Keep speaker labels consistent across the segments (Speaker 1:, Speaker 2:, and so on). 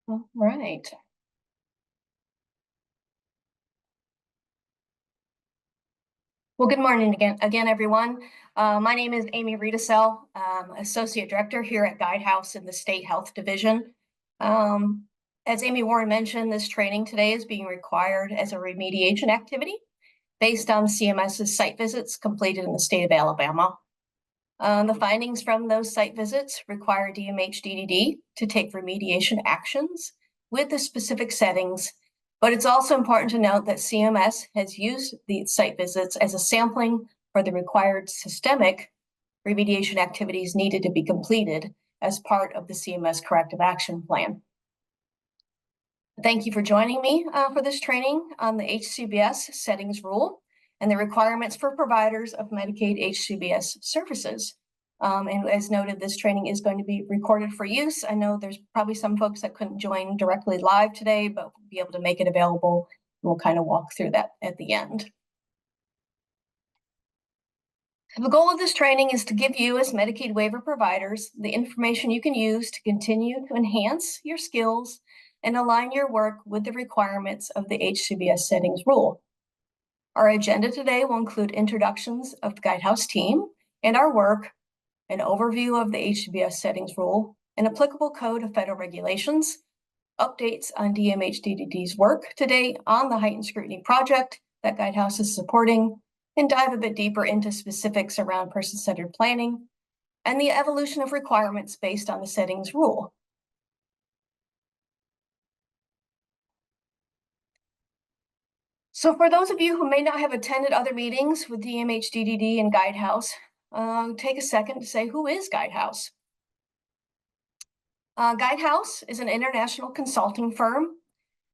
Speaker 1: All right. Well, good morning again, everyone. My name is Amy Riedesel, Associate Director here at Guidehouse in the State Health Division. As Amy Warren mentioned, this training today is being required as a remediation activity based on CMS's site visits completed in the state of Alabama. The findings from those site visits require DMH DDD to take remediation actions with the specific settings, but it's also important to note that CMS has used these site visits as a sampling for the required systemic remediation activities needed to be completed as part of the CMS Corrective Action Plan. Thank you for joining me for this training on the HCBS settings rule and the requirements for providers of Medicaid HCBS services. And as noted, this training is going to be recorded for use. I know there's probably some folks that couldn't join directly live today, but we'll be able to make it available. We'll kind of walk through that at the end. The goal of this training is to give you as Medicaid waiver providers the information you can use to continue to enhance your skills and align your work with the requirements of the HCBS settings rule. Our agenda today will include introductions of the Guidehouse team and our work, an overview of the HCBS settings rule, an applicable code of federal regulations, updates on DMH DDD's work to date on the Heightened Scrutiny project that Guidehouse is supporting, and dive a bit deeper into specifics around person-centered planning and the evolution of requirements based on the settings rule. So for those of you who may not have attended other meetings with DMH DDD and Guidehouse, take a second to say, who is Guidehouse? Guidehouse is an international consulting firm.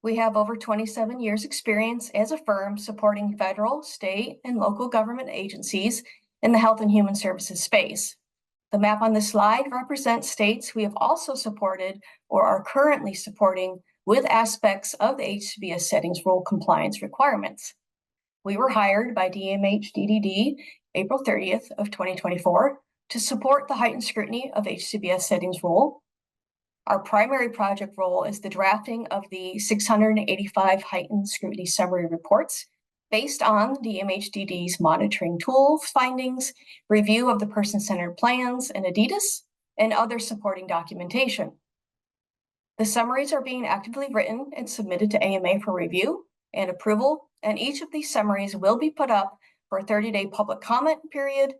Speaker 1: We have over 27 years experience as a firm supporting federal, state, and local government agencies in the health and human services space. The map on this slide represents states we have also supported or are currently supporting with aspects of the HCBS settings rule compliance requirements. We were hired by DMH DDD April 30th of 2024 to support the heightened scrutiny of HCBS settings rule. Our primary project role is the drafting of the 685 heightened scrutiny summary reports based on DMHDD's monitoring tool findings, review of the person-centered plans and ADDS, and other supporting documentation. The summaries are being actively written and submitted to AMA for review and approval, and each of these summaries will be put up for a 30-day public comment period,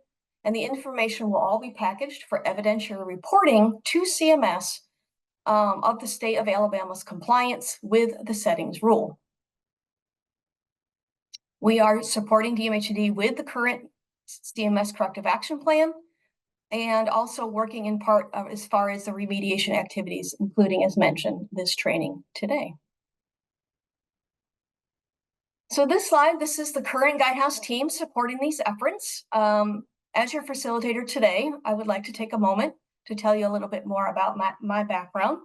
Speaker 1: and the information will all be packaged for evidentiary reporting to CMS of the state of Alabama's compliance with the settings rule. We are supporting DMHD with the current CMS Corrective Action Plan and also working in part as far as the remediation activities, including, as mentioned, this training today. So this slide, this is the current Guidehouse team supporting these efforts. As your facilitator today, I would like to take a moment to tell you a little bit more about my background.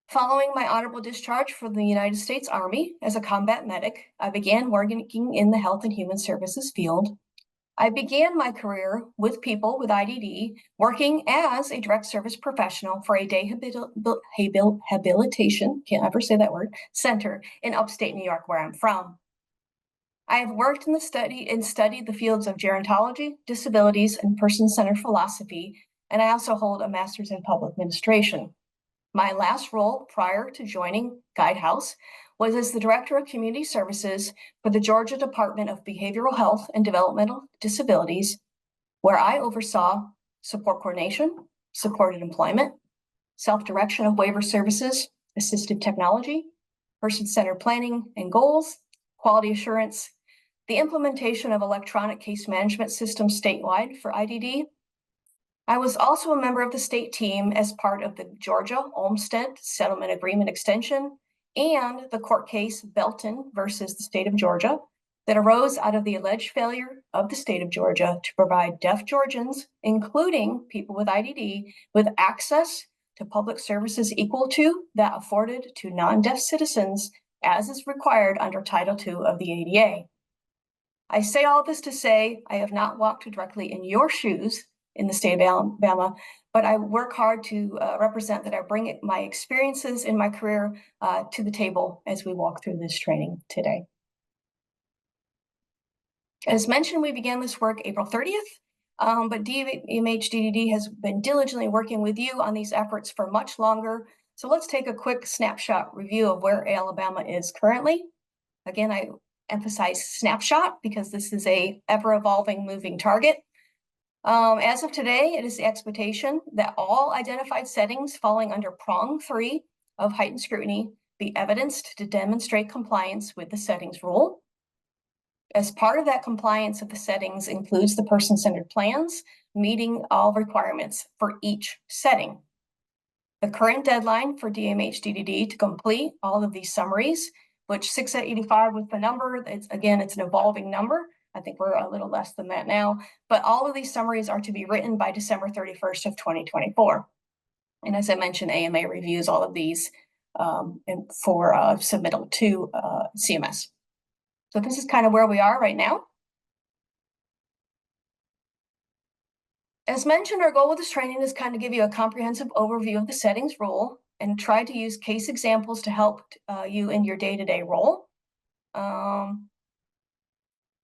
Speaker 1: Following my honorable discharge from the United States Army as a combat medic, I began working in the health and human services field. I began my career with people with IDD, working as a direct service professional for a day habilitation, can't ever say that word, center in upstate New York, where I'm from. I have worked in studied the fields of gerontology, disabilities, and person-centered philosophy, and I also hold a master's in public administration. My last role prior to joining Guidehouse was as the Director of Community Services for the Georgia Department of Behavioral Health and Developmental Disabilities, where I oversaw support coordination, supported employment, self-direction of waiver services, assistive technology, person-centered planning and goals, quality assurance, the implementation of electronic case management systems statewide for IDD. I was also a member of the state team as part of the Georgia Olmstead Settlement Agreement extension and the court case Belton versus the state of Georgia that arose out of the alleged failure of the state of Georgia to provide deaf Georgians, including people with IDD, with access to public services equal to that afforded to non-deaf citizens as is required under Title II of the ADA. I say all this to say I have not walked directly in your shoes in the state of Alabama, but I work hard to represent that I bring my experiences in my career to the table as we walk through this training today. As mentioned, we began this work April 30th, but ADMH DDD has been diligently working with you on these efforts for much longer. So let's take a quick snapshot review of where Alabama is currently. Again, I emphasize snapshot because this is a ever-evolving moving target. As of today, it is the expectation that all identified settings falling under prong 3 of heightened scrutiny be evidenced to demonstrate compliance with the settings rule. As part of that compliance of the settings includes the person-centered plans, meeting all requirements for each setting. The current deadline for DMH DDD to complete all of these summaries, which 6 at 85 was the number, it's an evolving number. I think we're a little less than that now, but all of these summaries are to be written by December 31st of 2024. And as I mentioned, AMA reviews all of these for submittal to CMS. So this is kind of where we are right now. As mentioned, our goal with this training is kind of give you a comprehensive overview of the settings rule and try to use case examples to help you in your day-to-day role.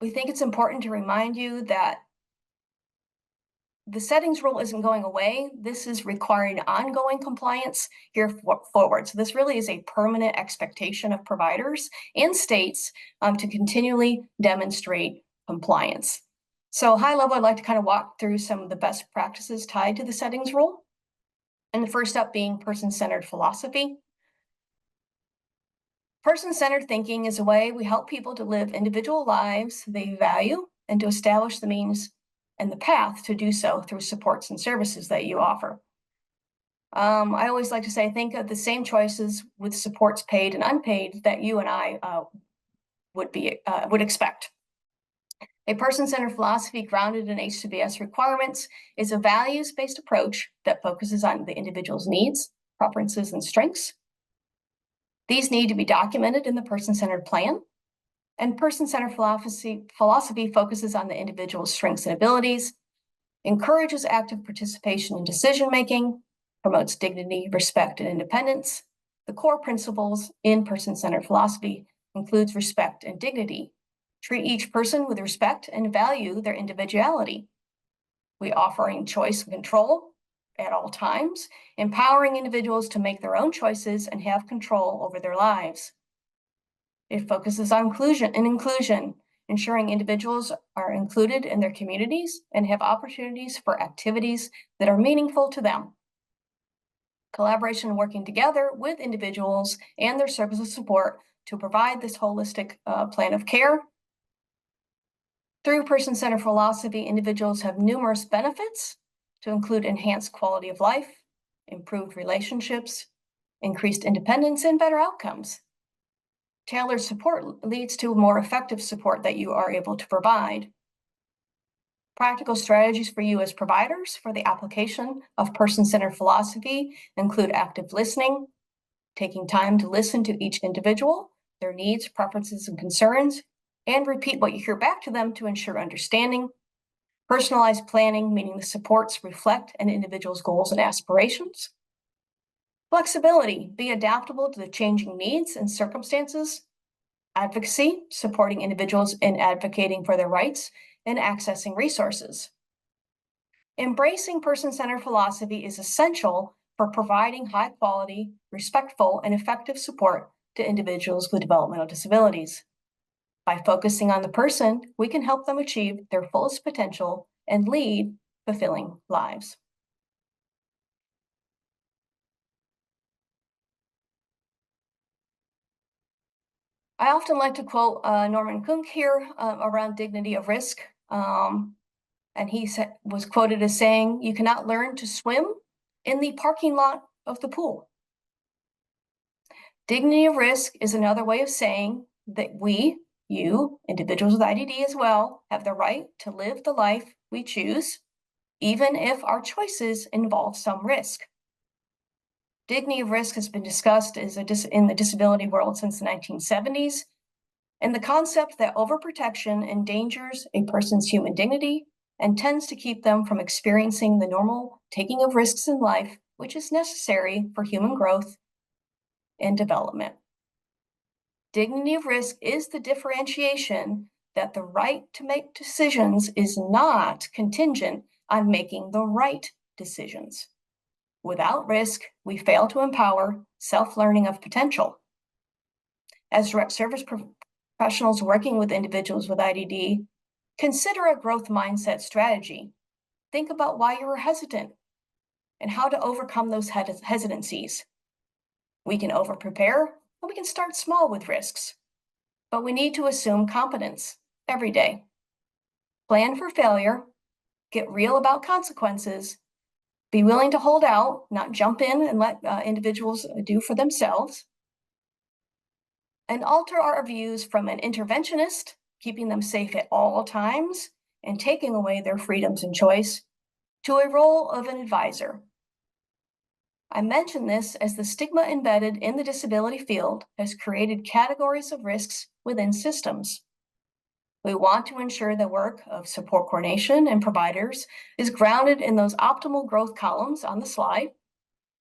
Speaker 1: We think it's important to remind you that the settings rule isn't going away. This is requiring ongoing compliance here forward. So this really is a permanent expectation of providers and states to continually demonstrate compliance. So high level, I'd like to kind of walk through some of the best practices tied to the settings rule. And the first up being person-centered philosophy. Person-centered thinking is a way we help people to live individual lives they value and to establish the means and the path to do so through supports and services that you offer. I always like to say, think of the same choices with supports paid and unpaid that you and I would expect. A person-centered philosophy grounded in HCBS requirements is a values-based approach that focuses on the individual's needs, preferences, and strengths. These need to be documented in the person-centered plan. And person-centered philosophy focuses on the individual's strengths and abilities, encourages active participation in decision-making, promotes dignity, respect, and independence. The core principles in person-centered philosophy includes respect and dignity. Treat each person with respect and value their individuality. We offering choice and control at all times, empowering individuals to make their own choices and have control over their lives. It focuses on inclusion, ensuring individuals are included in their communities and have opportunities for activities that are meaningful to them. Collaboration and working together with individuals and their services support to provide this holistic plan of care. Through person-centered philosophy, individuals have numerous benefits to include enhanced quality of life, improved relationships, increased independence, and better outcomes. Tailored support leads to more effective support that you are able to provide. Practical strategies for you as providers for the application of person-centered philosophy include active listening, taking time to listen to each individual, their needs, preferences, and concerns, and repeat what you hear back to them to ensure understanding. Personalized planning, meaning the supports reflect an individual's goals and aspirations. Flexibility, be adaptable to the changing needs and circumstances. Advocacy, supporting individuals in advocating for their rights and accessing resources. Embracing person-centered philosophy is essential for providing high quality, respectful, and effective support to individuals with developmental disabilities. By focusing on the person, we can help them achieve their fullest potential and lead fulfilling lives. I often like to quote Norman Kunk here around dignity of risk. And he was quoted as saying, "You cannot learn to swim in the parking lot of the pool." Dignity of risk is another way of saying that you, individuals with IDD as well, have the right to live the life we choose, even if our choices involve some risk. Dignity of risk has been discussed in the disability world since the 1970s, and the concept that overprotection endangers a person's human dignity and tends to keep them from experiencing the normal taking of risks in life, which is necessary for human growth and development. Dignity of risk is the differentiation that the right to make decisions is not contingent on making the right decisions. Without risk, we fail to empower self-learning of potential. As direct service professionals working with individuals with IDD, consider a growth mindset strategy. Think about why you were hesitant and how to overcome those hesitancies. We can over-prepare, and we can start small with risks, but we need to assume competence every day. Plan for failure, get real about consequences, be willing to hold out, not jump in and let individuals do for themselves, and alter our views from an interventionist, keeping them safe at all times and taking away their freedoms and choice, to a role of an advisor. I mention this as the stigma embedded in the disability field has created categories of risks within systems. We want to ensure the work of support coordination and providers is grounded in those optimal growth columns on the slide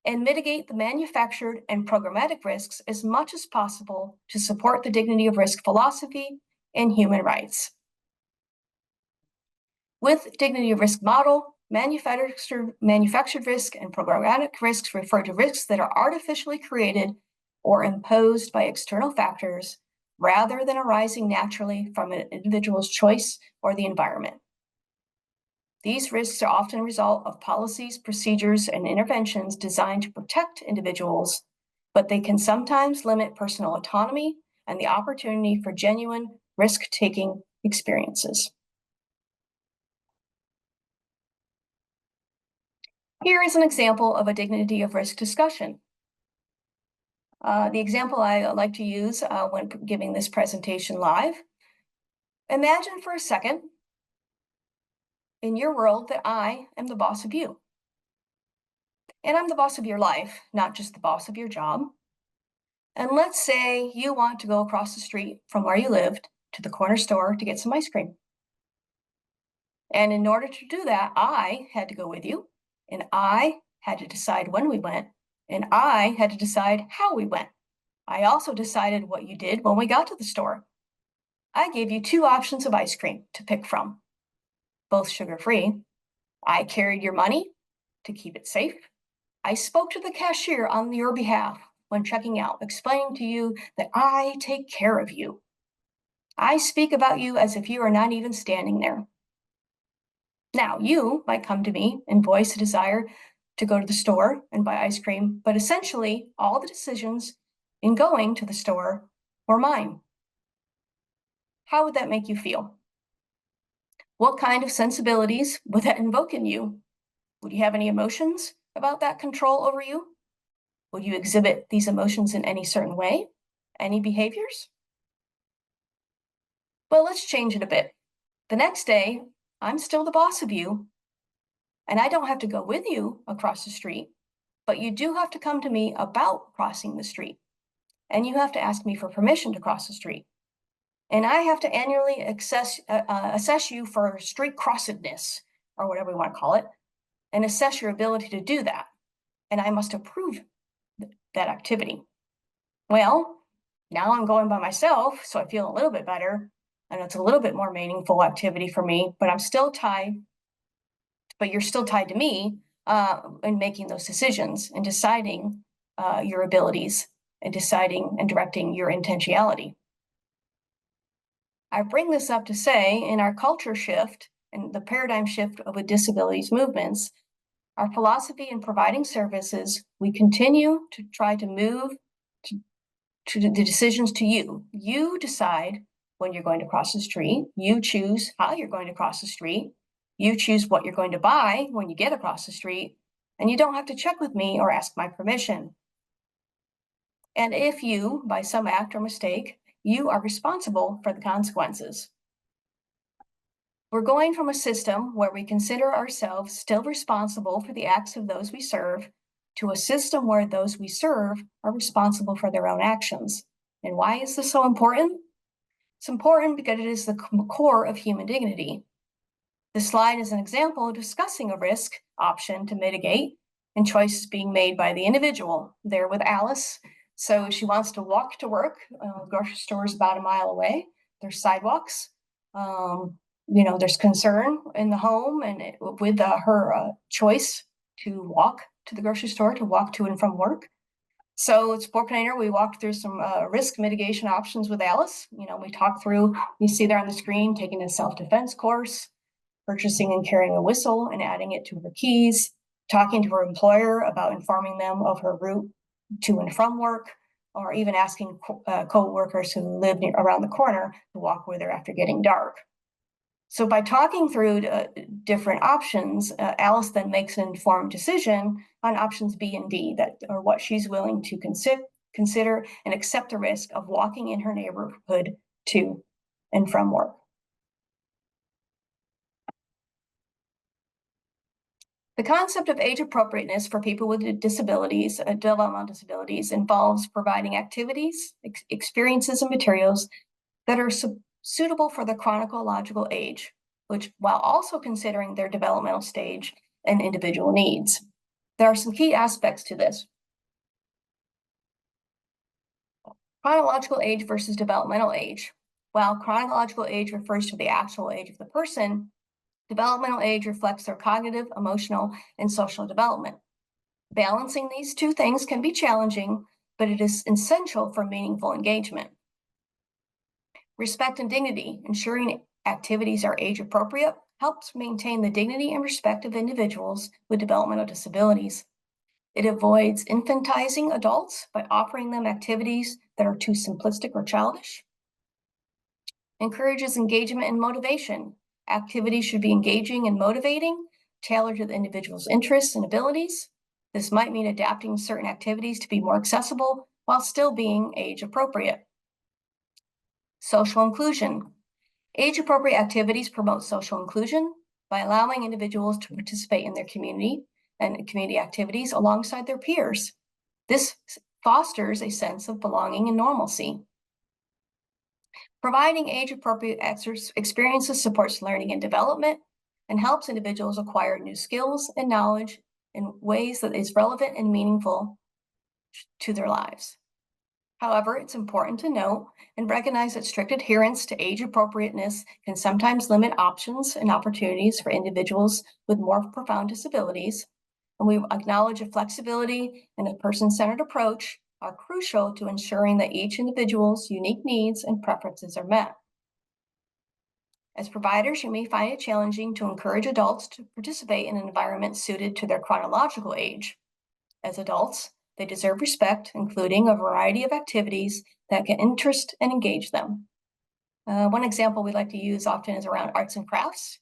Speaker 1: and mitigate the manufactured and programmatic risks as much as possible to support the dignity of risk philosophy and human rights. With dignity of risk model, manufactured risk and programmatic risks refer to risks that are artificially created or imposed by external factors rather than arising naturally from an individual's choice or the environment. These risks are often a result of policies, procedures, and interventions designed to protect individuals, but they can sometimes limit personal autonomy and the opportunity for genuine risk-taking experiences. Here is an example of a dignity of risk discussion. The example I like to use when giving this presentation live. Imagine for a second in your world that I am the boss of you. And I'm the boss of your life, not just the boss of your job. And let's say you want to go across the street from where you lived to the corner store to get some ice cream. And in order to do that, I had to go with you, and I had to decide when we went, and I had to decide how we went. I also decided what you did when we got to the store. I gave you 2 options of ice cream to pick from, both sugar-free. I carried your money to keep it safe. I spoke to the cashier on your behalf when checking out, explaining to you that I take care of you. I speak about you as if you are not even standing there. Now, you might come to me and voice a desire to go to the store and buy ice cream, but essentially all the decisions in going to the store were mine. How would that make you feel? What kind of sensibilities would that invoke in you? Would you have any emotions about that control over you? Would you exhibit these emotions in any certain way? Any behaviors? Well, let's change it a bit. The next day, I'm still the boss of you, and I don't have to go with you across the street, but you do have to come to me about crossing the street, and you have to ask me for permission to cross the street. And I have to annually assess you for street crossedness, or whatever we want to call it, and assess your ability to do that. And I must approve that activity. Well, now I'm going by myself, so I feel a little bit better, and it's a little bit more meaningful activity for me, but I'm still tied, but you're still tied to me in making those decisions and deciding your abilities and deciding and directing your intentionality. I bring this up to say in our culture shift and the paradigm shift with disabilities movements, our philosophy in providing services, we continue to try to move to the decisions to you. You decide when you're going to cross the street. You choose how you're going to cross the street. You choose what you're going to buy when you get across the street, and you don't have to check with me or ask my permission. And if you, by some act or mistake, you are responsible for the consequences. We're going from a system where we consider ourselves still responsible for the acts of those we serve to a system where those we serve are responsible for their own actions. And why is this so important? It's important because it is the core of human dignity. This slide is an example discussing a risk option to mitigate and choices being made by the individual. There with Alice. So she wants to walk to work. The grocery store is about a mile away. There's sidewalks. There's concern in the home and with her choice to walk to the grocery store, to walk to and from work. So it's Sport Planner. We walked through some risk mitigation options with Alice. We talked through, you see there on the screen, taking a self-defense course, purchasing and carrying a whistle and adding it to her keys, talking to her employer about informing them of her route to and from work, or even asking co-workers who live around the corner to walk with her after getting dark. So by talking through different options, Alice then makes an informed decision on options B and D that are what she's willing to consider and accept the risk of walking in her neighborhood to and from work. The concept of age appropriateness for people with disabilities, developmental disabilities, involves providing activities, experiences, and materials that are suitable for the chronological age, which while also considering their developmental stage and individual needs. There are some key aspects to this. Chronological age versus developmental age. While chronological age refers to the actual age of the person, developmental age reflects their cognitive, emotional, and social development. Balancing these two things can be challenging, but it is essential for meaningful engagement. Respect and dignity. Ensuring activities are age appropriate helps maintain the dignity and respect of individuals with developmental disabilities. It avoids infantizing adults by offering them activities that are too simplistic or childish. Encourages engagement and motivation. Activities should be engaging and motivating, tailored to the individual's interests and abilities. This might mean adapting certain activities to be more accessible while still being age appropriate. Social inclusion. Age-appropriate activities promote social inclusion by allowing individuals to participate in their community and community activities alongside their peers. This fosters a sense of belonging and normalcy. Providing age-appropriate experiences supports learning and development and helps individuals acquire new skills and knowledge in ways that is relevant and meaningful to their lives. However, it's important to note and recognize that strict adherence to age appropriateness can sometimes limit options and opportunities for individuals with more profound disabilities. And we acknowledge that flexibility and a person-centered approach are crucial to ensuring that each individual's unique needs and preferences are met. As providers, you may find it challenging to encourage adults to participate in an environment suited to their chronological age. As adults, they deserve respect, including a variety of activities that can interest and engage them. One example we like to use often is around arts and crafts.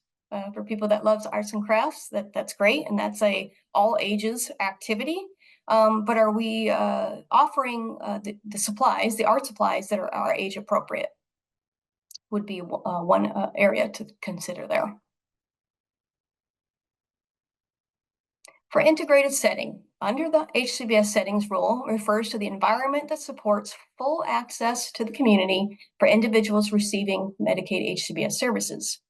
Speaker 1: For people that loves arts and crafts, that's great, and that's a all ages activity. But are we offering the supplies, the art supplies that are age appropriate? Would be one area to consider there. For integrated setting, under the HCBS settings rule refers to the environment that supports full access to the community for individuals receiving Medicaid HCBS services.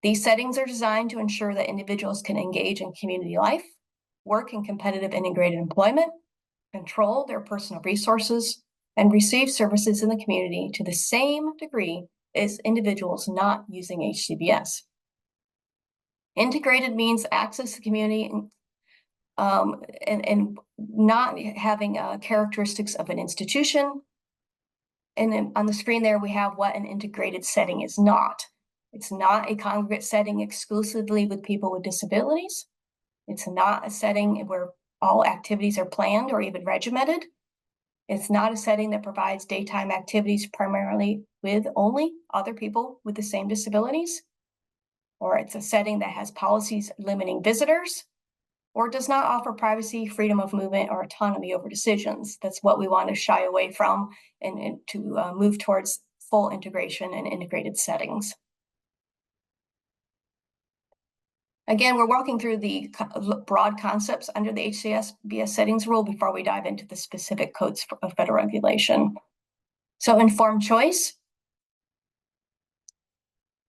Speaker 1: These settings are designed to ensure that individuals can engage in community life, work in competitive integrated employment, control their personal resources, and receive services in the community to the same degree as individuals not using HCBS. Integrated means access to the community and not having characteristics of an institution. And then on the screen there, we have what an integrated setting is not. It's not a congregate setting exclusively with people with disabilities. It's not a setting where all activities are planned or even regimented. It's not a setting that provides daytime activities primarily with only other people with the same disabilities. Or it's a setting that has policies limiting visitors, or does not offer privacy, freedom of movement, or autonomy over decisions. That's what we want to shy away from and to move towards full integration and integrated settings. Again, we're walking through the broad concepts under the HCBS settings rule before we dive into the specific codes of federal regulation. So informed choice.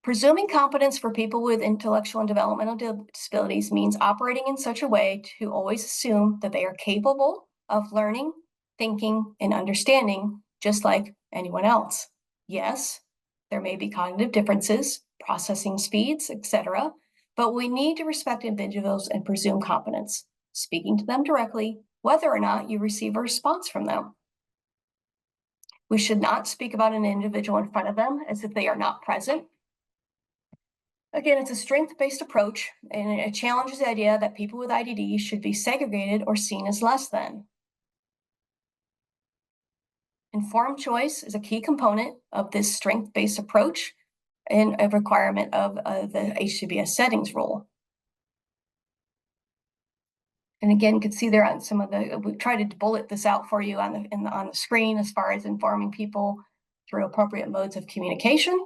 Speaker 1: Presuming competence for people with intellectual and developmental disabilities means operating in such a way to always assume that they are capable of learning, thinking, and understanding just like anyone else. Yes, there may be cognitive differences, processing speeds, etc., but we need to respect individuals and presume competence, speaking to them directly, whether or not you receive a response from them. We should not speak about an individual in front of them as if they are not present. Again, it's a strength-based approach, and it challenges the idea that people with IDD should be segregated or seen as less than. Informed choice is a key component of this strength-based approach and a requirement of the HCBS settings rule. And again, you can see there on some of the, we tried to bullet this out for you on the screen as far as informing people through appropriate modes of communication.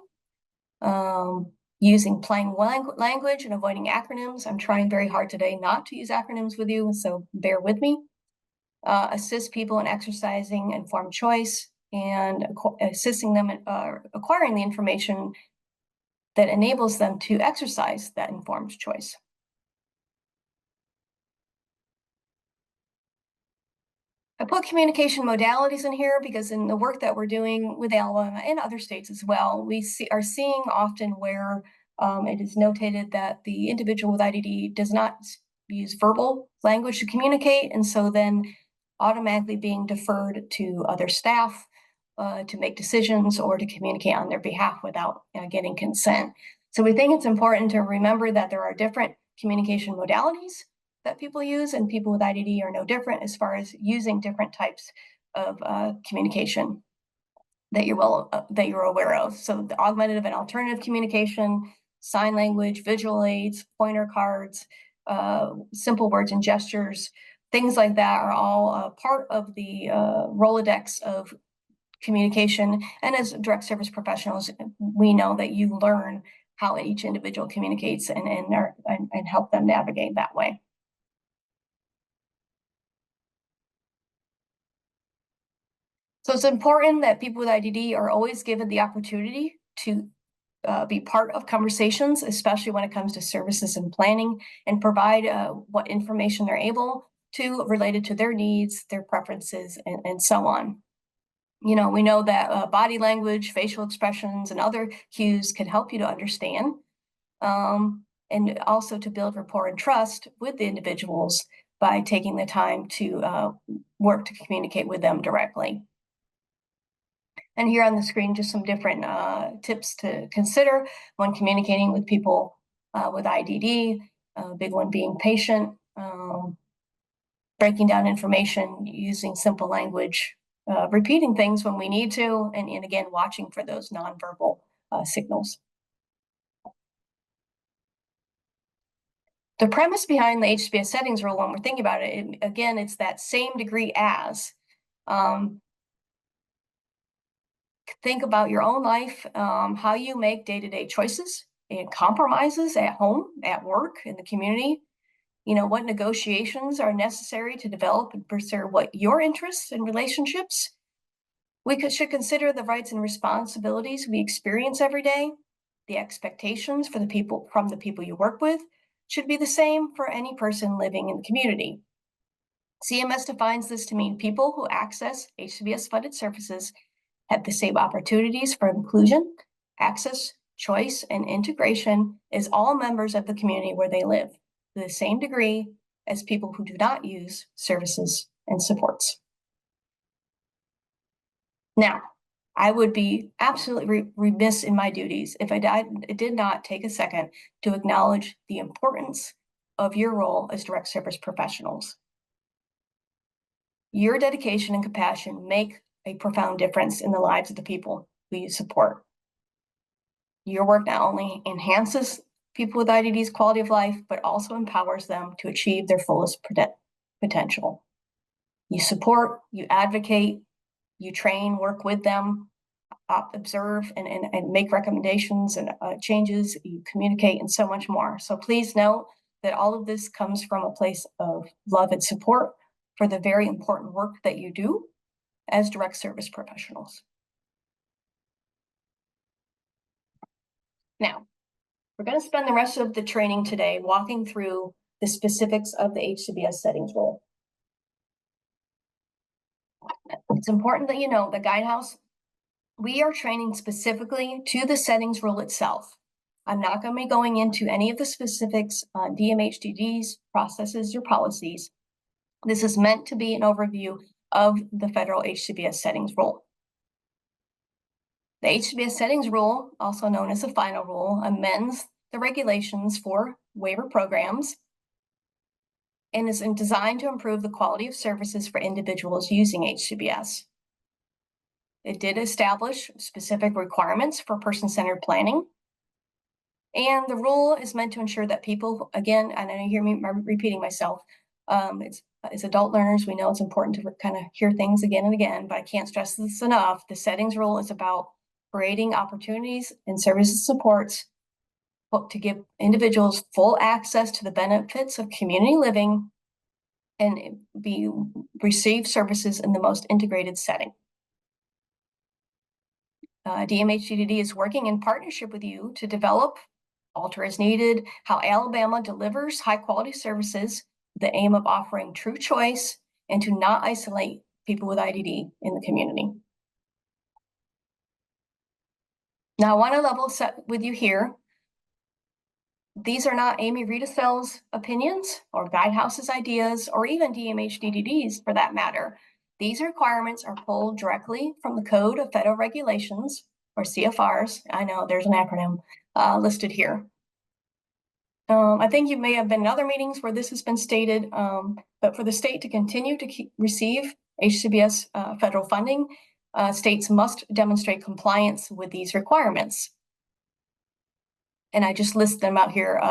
Speaker 1: Using plain language and avoiding acronyms. I'm trying very hard today not to use acronyms with you, so bear with me. Assist people in exercising informed choice and assisting them in acquiring the information that enables them to exercise that informed choice. I put communication modalities in here because in the work that we're doing with Alabama and other states as well, we are seeing often where it is notated that the individual with IDD does not use verbal language to communicate, and so then automatically being deferred to other staff to make decisions or to communicate on their behalf without getting consent. So we think it's important to remember that there are different communication modalities that people use, and people with IDD are no different as far as using different types of communication that you're aware of. So the augmentative and alternative communication, sign language, visual aids, pointer cards, simple words and gestures, things like that are all part of the Rolodex of communication. And as direct service professionals, we know that you learn how each individual communicates and help them navigate that way. So it's important that people with IDD are always given the opportunity to be part of conversations, especially when it comes to services and planning, and provide what information they're able to related to their needs, their preferences, and so on. You know, we know that body language, facial expressions, and other cues can help you to understand and also to build rapport and trust with the individuals by taking the time to work to communicate with them directly. And here on the screen, just some different tips to consider when communicating with people with IDD, big one being patient, breaking down information using simple language, repeating things when we need to, and again, watching for those nonverbal signals. The premise behind the HCBS settings rule, when we're thinking about it, again, it's that same degree as. Think about your own life, how you make day-to-day choices and compromises at home, at work, in the community. You know, what negotiations are necessary to develop and pursue what your interests and relationships. We should consider the rights and responsibilities we experience every day. The expectations for the people from the people you work with should be the same for any person living in the community. CMS defines this to mean people who access HCBS funded services have the same opportunities for inclusion, access, choice, and integration as all members of the community where they live, to the same degree as people who do not use services and supports. Now, I would be absolutely remiss in my duties if I did not take a second to acknowledge the importance of your role as direct service professionals. Your dedication and compassion make a profound difference in the lives of the people who you support. Your work not only enhances people with IDD's quality of life, but also empowers them to achieve their fullest potential. You support, you advocate, you train, work with them, observe and make recommendations and changes, you communicate, and so much more. So please note that all of this comes from a place of love and support for the very important work that you do as direct service professionals. Now, we're going to spend the rest of the training today walking through the specifics of the HCBS settings rule. It's important that you know the Guidehouse, we are training specifically to the settings rule itself. I'm not going to be going into any of the specifics on DMHDDs, processes, or policies. This is meant to be an overview of the federal HCBS settings rule. The HCBS settings rule, also known as the final rule, amends the regulations for waiver programs and is designed to improve the quality of services for individuals using HCBS. It did establish specific requirements for person-centered planning. And the rule is meant to ensure that people, again, and I hear me repeating myself, as adult learners, we know it's important to kind of hear things again and again, but I can't stress this enough. The settings rule is about creating opportunities and services supports to give individuals full access to the benefits of community living and receive services in the most integrated setting. DMH-DDD is working in partnership with you to develop, alter as needed, how Alabama delivers high-quality services with the aim of offering true choice and to not isolate people with IDD in the community. Now, I want to level set with you here. These are not Amy Riedesell's opinions or Guidehouse's ideas or even DMH-DDD's for that matter. These requirements are pulled directly from the Code of Federal Regulations, or CFRs. I know there's an acronym listed here. I think you may have been in other meetings where this has been stated, but for the state to continue to receive HCBS federal funding, states must demonstrate compliance with these requirements. And I just list them out here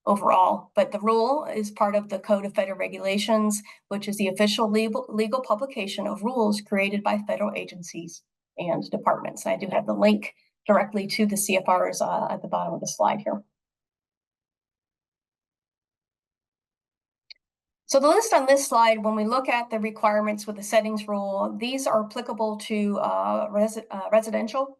Speaker 1: overall, but the rule is part of the Code of Federal Regulations, which is the official legal publication of rules created by federal agencies and departments. I do have the link directly to the CFRs at the bottom of the slide here. So the list on this slide, when we look at the requirements with the settings rule, these are applicable to residential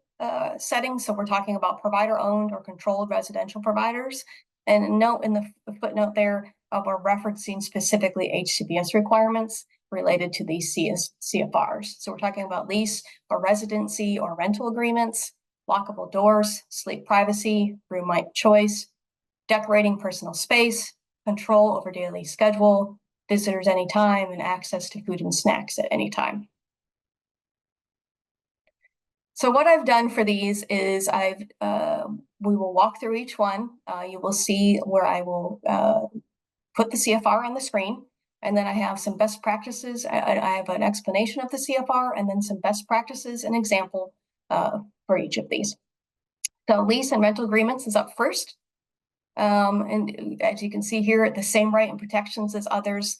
Speaker 1: settings. So we're talking about provider-owned or controlled residential providers. And note in the footnote there, we're referencing specifically HCBS requirements related to these CFRs. So we're talking about lease or residency or rental agreements, lockable doors, sleep privacy, room night choice, decorating personal space, control over daily schedule, visitors anytime, and access to food and snacks at any time. So what I've done for these is we will walk through each one. You will see where I will put the CFR on the screen, and then I have some best practices. I have an explanation of the CFR and then some best practices and example for each of these. So lease and rental agreements is up first. And as you can see here, the same right and protections as others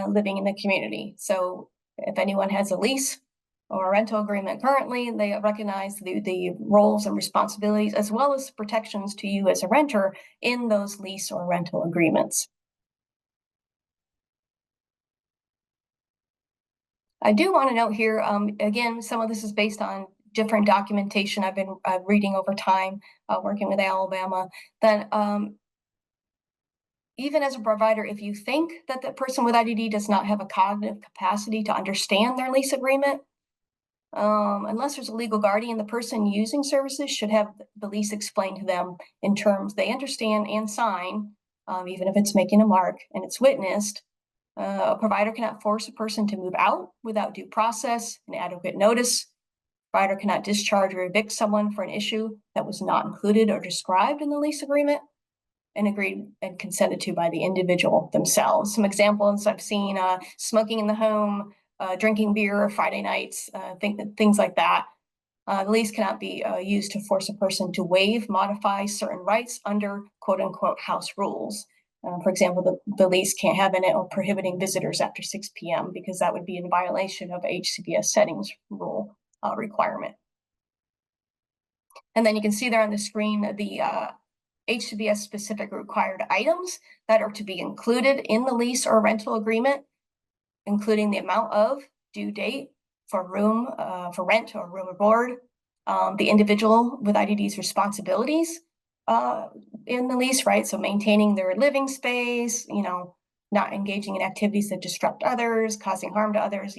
Speaker 1: living in the community. So if anyone has a lease or a rental agreement currently, they recognize the roles and responsibilities as well as protections to you as a renter in those lease or rental agreements. I do want to note here, again, some of this is based on different documentation I've been reading over time, working with Alabama, that even as a provider, if you think that the person with IDD does not have a cognitive capacity to understand their lease agreement, unless there's a legal guardian, the person using services should have the lease explained to them in terms they understand and sign, even if it's making a mark and it's witnessed. A provider cannot force a person to move out without due process and adequate notice. A provider cannot discharge or evict someone for an issue that was not included or described in the lease agreement and agreed and consented to by the individual themselves. Some examples I've seen, smoking in the home, drinking beer Friday nights, things like that. The lease cannot be used to force a person to waive, modify certain rights under quote unquote house rules. For example, the lease can't have in it or prohibiting visitors after 6 p.m. because that would be in violation of HCBS settings rule requirement. And then you can see there on the screen the HCBS specific required items that are to be included in the lease or rental agreement, including the amount of due date for room, for rent or room or board, the individual with IDD's responsibilities, in the lease, right? So maintaining their living space, not engaging in activities that disrupt others, causing harm to others,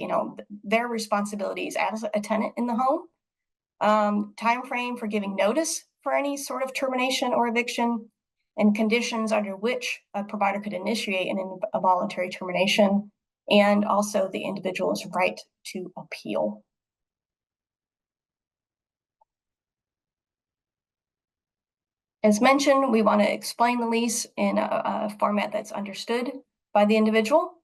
Speaker 1: their responsibilities as a tenant in the home. Time frame for giving notice for any sort of termination or eviction, and conditions under which a provider could initiate a voluntary termination, and also the individual's right to appeal. As mentioned, we want to explain the lease in a format that's understood by the individual.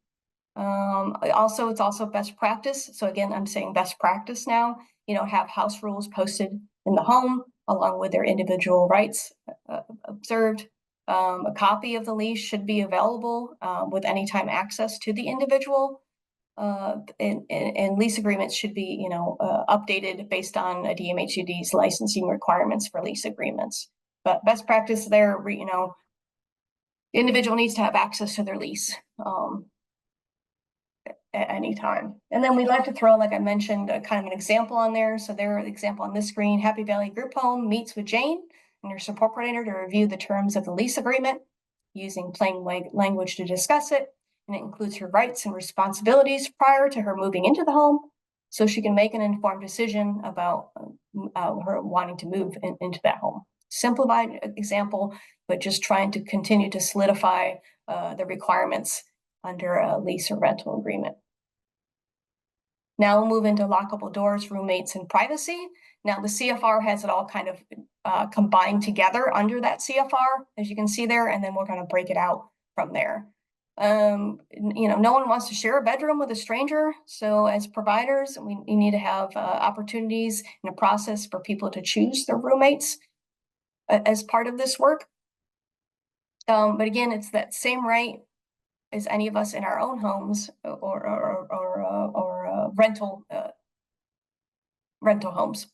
Speaker 1: Also, it's also best practice. So again, I'm saying best practice now, have house rules posted in the home along with their individual rights observed. A copy of the lease should be available with anytime access to the individual. And lease agreements should be, updated based on ADMH's licensing requirements for lease agreements. But best practice there, the individual needs to have access to their lease at any time. And then we like to throw, like I mentioned, kind of an example on there. So there, the example on this screen: Happy Valley Group Home meets with Jane and her support coordinator to review the terms of the lease agreement, using plain language to discuss it. And it includes her rights and responsibilities prior to her moving into the home, so she can make an informed decision about her wanting to move into that home. Simplified example, but just trying to continue to solidify the requirements under a lease or rental agreement. Now we'll move into lockable doors, roommates, and privacy. Now the CFR has it all kind of combined together under that CFR, as you can see there, and then we're going to break it out from there. No one wants to share a bedroom with a stranger. So as providers, we need to have opportunities and a process for people to choose their roommates as part of this work. But again, it's that same right as any of us in our own homes or rental homes.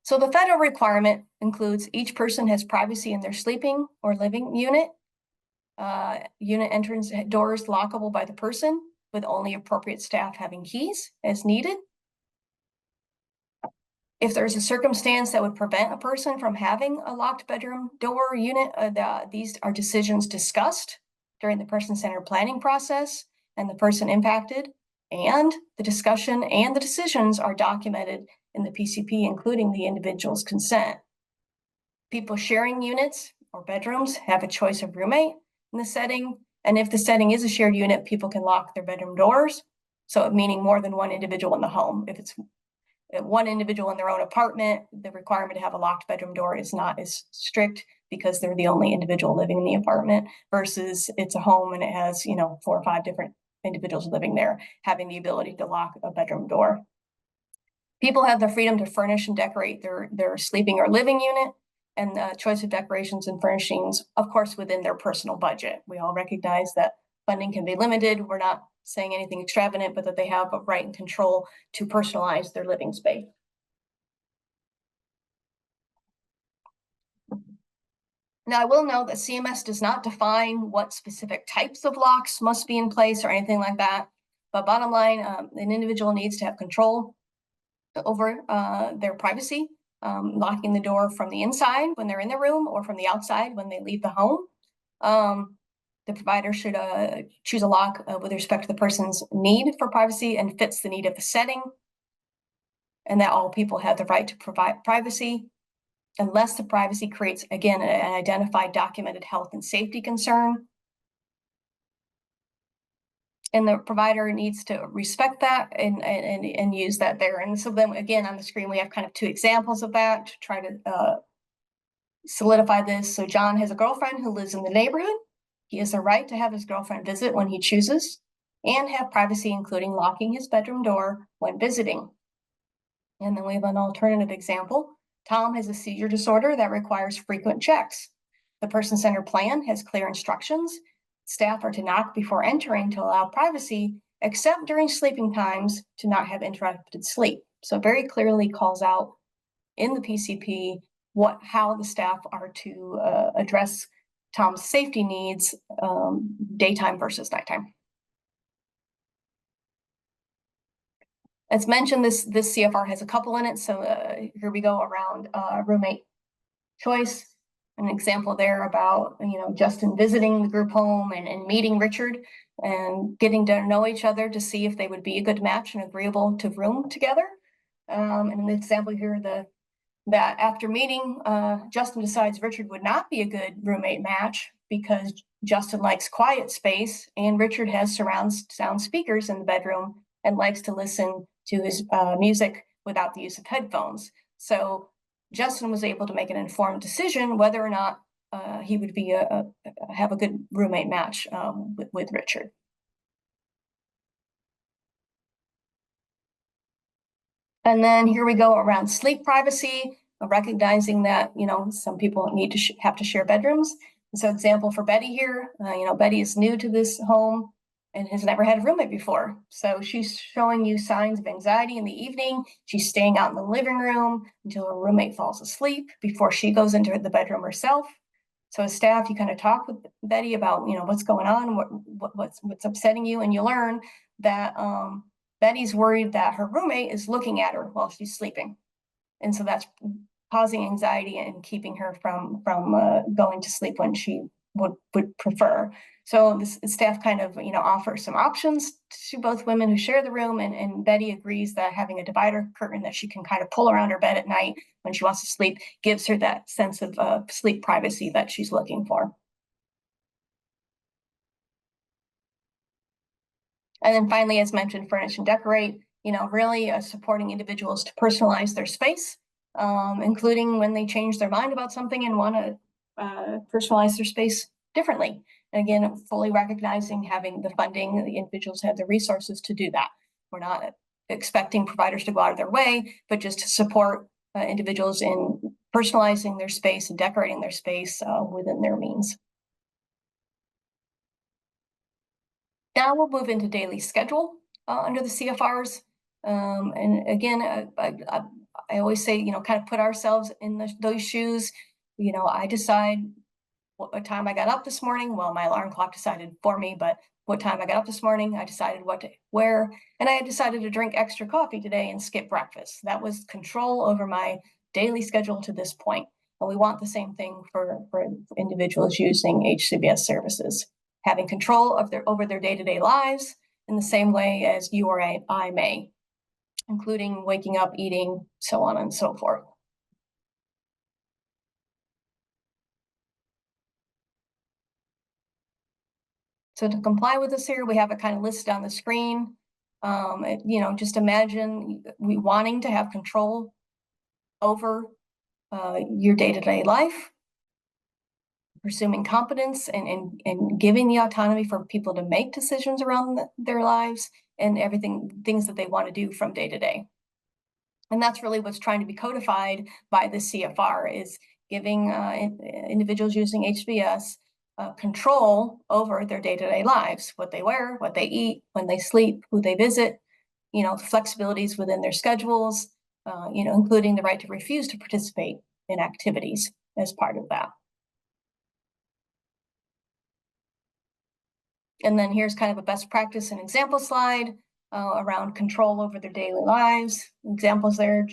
Speaker 1: So the federal requirement includes each person has privacy in their sleeping or living unit. Unit entrance doors lockable by the person, with only appropriate staff having keys as needed. If there's a circumstance that would prevent a person from having a locked bedroom door or unit, these are decisions discussed during the person-centered planning process and the person impacted, and the discussion and the decisions are documented in the PCP, including the individual's consent. People sharing units or bedrooms have a choice of roommate in the setting, and if the setting is a shared unit, people can lock their bedroom doors, so meaning more than one individual in the home. If it's one individual in their own apartment, the requirement to have a locked bedroom door is not as strict because they're the only individual living in the apartment, versus it's a home and it has 4 or 5 different individuals living there, having the ability to lock a bedroom door. People have the freedom to furnish and decorate their sleeping or living unit, and the choice of decorations and furnishings, of course, within their personal budget. We all recognize that funding can be limited. We're not saying anything extravagant, but that they have a right and control to personalize their living space. Now, I will note that CMS does not define what specific types of locks must be in place or anything like that. But bottom line, an individual needs to have control over their privacy, locking the door from the inside when they're in the room or from the outside when they leave the home. The provider should choose a lock with respect to the person's need for privacy and fits the need of the setting, and that all people have the right to provide privacy, unless the privacy creates, again, an identified documented health and safety concern. And the provider needs to respect that and use that there. And so then again, on the screen, we have kind of 2 examples of that to try to solidify this. So John has a girlfriend who lives in the neighborhood. He has the right to have his girlfriend visit when he chooses and have privacy, including locking his bedroom door when visiting. And then we have an alternative example. Tom has a seizure disorder that requires frequent checks. The person-centered plan has clear instructions. Staff are to knock before entering to allow privacy, except during sleeping times to not have interrupted sleep. So very clearly calls out in the PCP how the staff are to address Tom's safety needs, daytime versus nighttime. As mentioned, this CFR has a couple in it, so here we go around roommate choice. An example there about Justin visiting the group home and meeting Richard and getting to know each other to see if they would be a good match and agreeable to room together. And the example here, that after meeting, Justin decides Richard would not be a good roommate match because Justin likes quiet space and Richard has surround sound speakers in the bedroom and likes to listen to his music without the use of headphones. So Justin was able to make an informed decision whether or not he would be have a good roommate match with Richard. And then here we go around sleep privacy, recognizing that some people need to have to share bedrooms. And so, example for Betty here, Betty is new to this home and has never had a roommate before. So she's showing you signs of anxiety in the evening. She's staying out in the living room until her roommate falls asleep before she goes into the bedroom herself. So as staff, you kind of talk with Betty about what's going on, what's upsetting you, and you learn that Betty's worried that her roommate is looking at her while she's sleeping, and so that's causing anxiety and keeping her from going to sleep when she would prefer. So the staff kind of offer some options to both women who share the room, and Betty agrees that having a divider curtain that she can kind of pull around her bed at night when she wants to sleep gives her that sense of sleep privacy that she's looking for. And then finally, as mentioned, furnish and decorate, really supporting individuals to personalize their space, including when they change their mind about something and want to personalize their space differently. And again, fully recognizing having the funding, the individuals have the resources to do that. We're not expecting providers to go out of their way, but just to support individuals in personalizing their space and decorating their space within their means. Now we'll move into daily schedule under the CFRs. And again, I always say, kind of put ourselves in those shoes. I decide what time I got up this morning. Well, my alarm clock decided for me, but what time I got up this morning, I decided what to wear. And I had decided to drink extra coffee today and skip breakfast. That was control over my daily schedule to this point. And we want the same thing for individuals using HCBS services, having control of over their day-to-day lives in the same way as you or I may, including waking up, eating, so on and so forth. So to comply with this here, we have it kind of listed on the screen. Just imagine we wanting to have control over your day-to-day life, presuming competence and giving the autonomy for people to make decisions around their lives and things that they want to do from day to day. And that's really what's trying to be codified by the CFR, is giving individuals using HCBS control over their day-to-day lives, what they wear, what they eat, when they sleep, who they visit, flexibilities within their schedules, including the right to refuse to participate in activities as part of that. And then here's kind of a best practice and example slide around control over their daily lives. Examples there,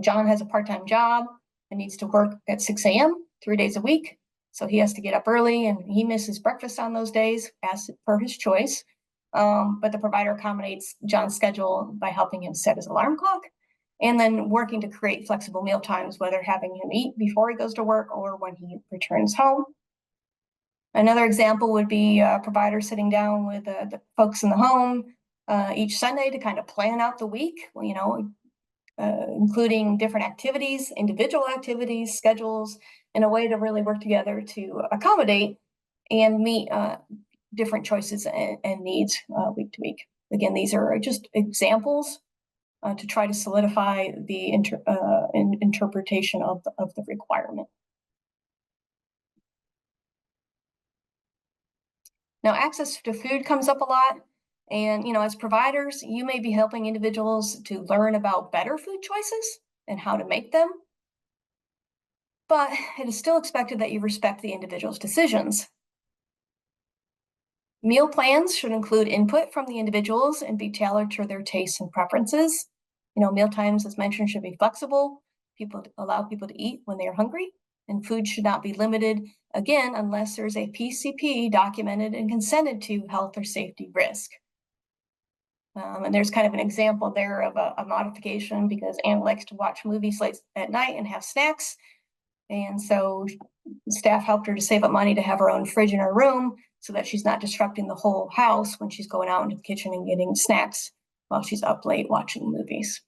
Speaker 1: John has a part-time job and needs to work at 6 a.m. 3 days a week. So he has to get up early and he misses breakfast on those days as per his choice. But the provider accommodates John's schedule by helping him set his alarm clock and then working to create flexible meal times, whether having him eat before he goes to work or when he returns home. Another example would be a provider sitting down with the folks in the home each Sunday to kind of plan out the week, including different activities, individual activities, schedules, in a way to really work together to accommodate and meet different choices and needs week to week. Again, these are just examples to try to solidify the interpretation of the requirement. Now, access to food comes up a lot. And, as providers, you may be helping individuals to learn about better food choices and how to make them. But it is still expected that you respect the individual's decisions. Meal plans should include input from the individuals and be tailored to their tastes and preferences. Meal times, as mentioned, should be flexible. Allow people to eat when they are hungry, and food should not be limited, again, unless there's a PCP documented and consented to health or safety risk. And there's kind of an example there of a modification, because Anne likes to watch movies late at night and have snacks. And so staff helped her to save up money to have her own fridge in her room so that she's not disrupting the whole house when she's going out into the kitchen and getting snacks while she's up late watching movies.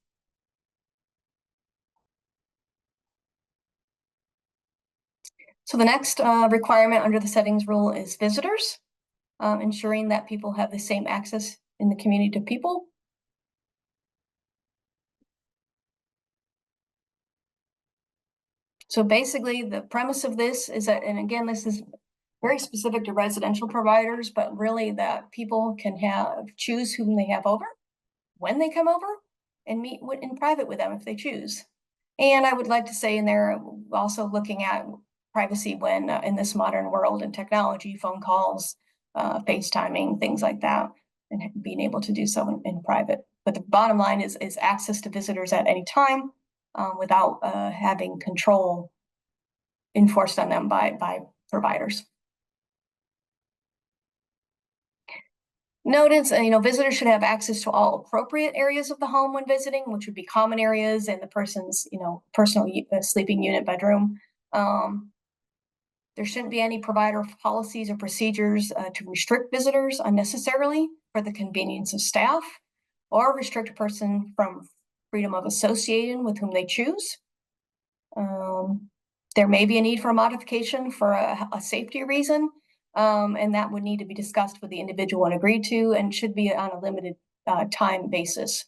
Speaker 1: So the next requirement under the settings rule is visitors, ensuring that people have the same access in the community to people. So basically, the premise of this is that, and again, this is very specific to residential providers, but really that people can choose whom they have over, when they come over, and meet in private with them if they choose. And I would like to say in there, also looking at privacy when in this modern world and technology, phone calls, FaceTiming, things like that, and being able to do so in private. But the bottom line is access to visitors at any time without having control enforced on them by providers. Notice, visitors should have access to all appropriate areas of the home when visiting, which would be common areas and the person's, personal sleeping unit, bedroom. There shouldn't be any provider policies or procedures to restrict visitors unnecessarily for the convenience of staff, or restrict a person from freedom of associating with whom they choose. There may be a need for a modification for a safety reason, and that would need to be discussed with the individual and agreed to, and should be on a limited time basis.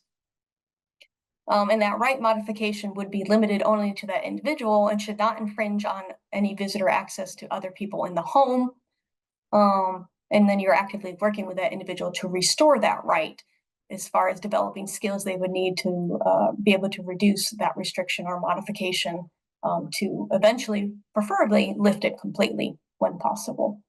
Speaker 1: And that right modification would be limited only to that individual and should not infringe on any visitor access to other people in the home. And then you're actively working with that individual to restore that right, as far as developing skills they would need to be able to reduce that restriction or modification to eventually, preferably, lift it completely when possible.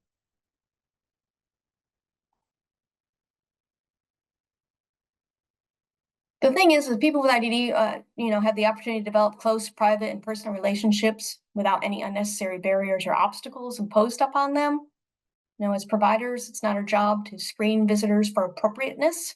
Speaker 1: The thing is people with IDD, have the opportunity to develop close, private, and personal relationships without any unnecessary barriers or obstacles imposed upon them. As providers, it's not our job to screen visitors for appropriateness.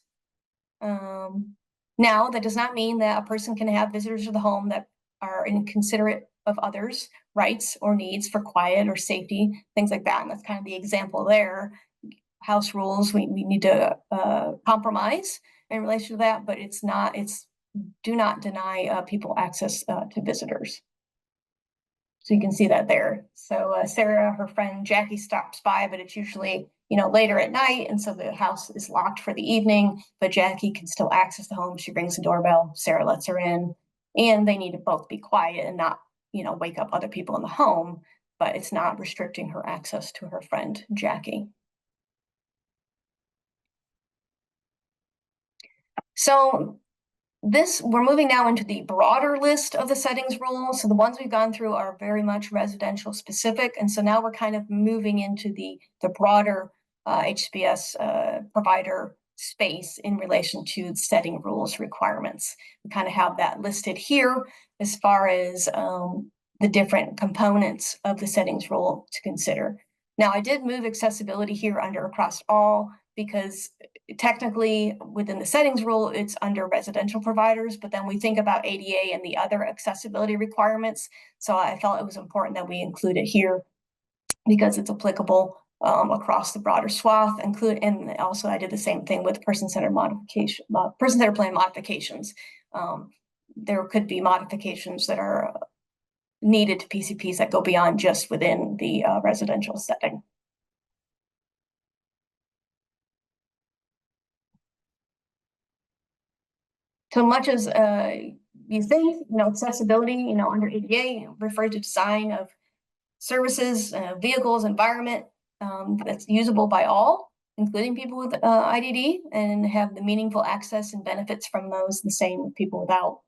Speaker 1: Now, that does not mean that a person can have visitors to the home that are inconsiderate of others' rights or needs for quiet or safety, things like that. And that's kind of the example there. House rules, we need to compromise in relation to that, but do not deny people access to visitors. So you can see that there. So Sarah, her friend Jackie, stops by, but it's usually later at night, and so the house is locked for the evening, but Jackie can still access the home. She rings the doorbell, Sarah lets her in, and they need to both be quiet and not wake up other people in the home, but it's not restricting her access to her friend Jackie. So we're moving now into the broader list of the settings rules. So the ones we've gone through are very much residential specific. And so now we're kind of moving into the broader HCBS provider space in relation to setting rules requirements. We kind of have that listed here as far as the different components of the settings rule to consider. Now, I did move accessibility here under across all, because technically within the settings rule, it's under residential providers, but then we think about ADA and the other accessibility requirements. So I felt it was important that we include it here because it's applicable across the broader swath. And also I did the same thing with person-centered plan modifications. There could be modifications that are needed to PCPs that go beyond just within the residential setting. So much as you think, accessibility, under ADA refers to design of services, vehicles, environment that's usable by all, including people with IDD, and have the meaningful access and benefits from those the same with people without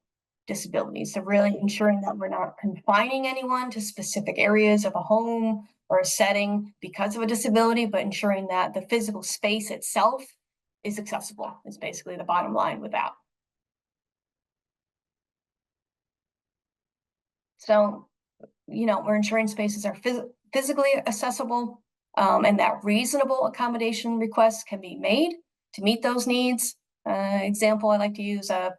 Speaker 1: disabilities. So really ensuring that we're not confining anyone to specific areas of a home or a setting because of a disability, but ensuring that the physical space itself is accessible is basically the bottom line with that. So, we're ensuring spaces are physically accessible, and that reasonable accommodation requests can be made to meet those needs. Example I like to use, a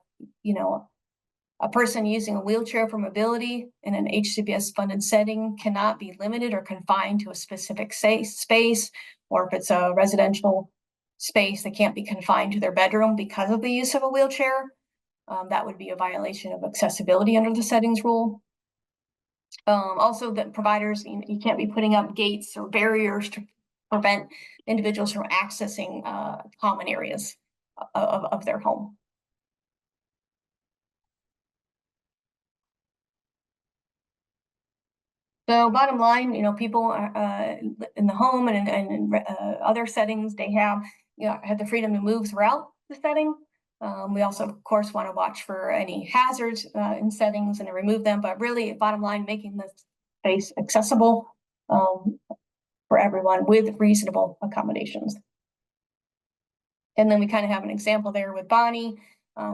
Speaker 1: person using a wheelchair for mobility in an HCBS funded setting cannot be limited or confined to a specific space, or if it's a residential space, they can't be confined to their bedroom because of the use of a wheelchair. That would be a violation of accessibility under the settings rule. Also, that providers, you can't be putting up gates or barriers to prevent individuals from accessing common areas of their home. So bottom line, people in the home and in other settings, they have the freedom to move throughout the setting. We also, of course, want to watch for any hazards in settings and to remove them. But really, bottom line, making the space accessible for everyone with reasonable accommodations. And then we kind of have an example there with Bonnie.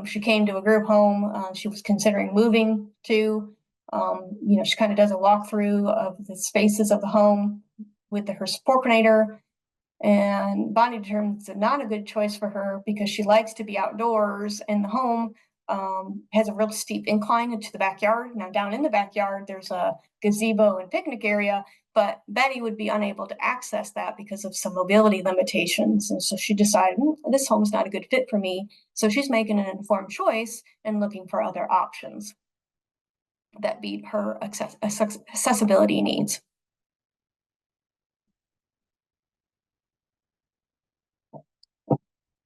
Speaker 1: She came to a group home. She was considering moving to. She kind of does a walkthrough of the spaces of the home with her support coordinator. And Bonnie determines it's not a good choice for her because she likes to be outdoors, and the home has a real steep incline into the backyard. Now, down in the backyard, there's a gazebo and picnic area, but Betty would be unable to access that because of some mobility limitations. And so she decided, this home's not a good fit for me. So she's making an informed choice and looking for other options that meet her accessibility needs.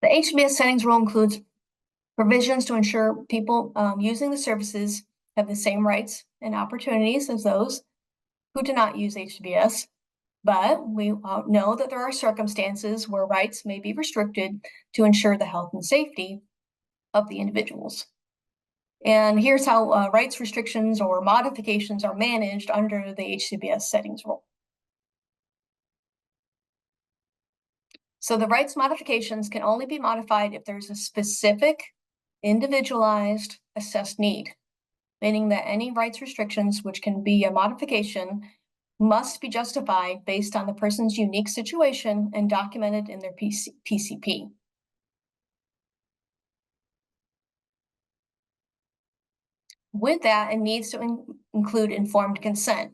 Speaker 1: The HCBS settings rule includes provisions to ensure people using the services have the same rights and opportunities as those who do not use HCBS. But we know that there are circumstances where rights may be restricted to ensure the health and safety of the individuals. And here's how rights restrictions or modifications are managed under the HCBS settings rule. So the rights modifications can only be modified if there's a specific, individualized, assessed need, meaning that any rights restrictions, which can be a modification, must be justified based on the person's unique situation and documented in their PCP. With that, it needs to include informed consent.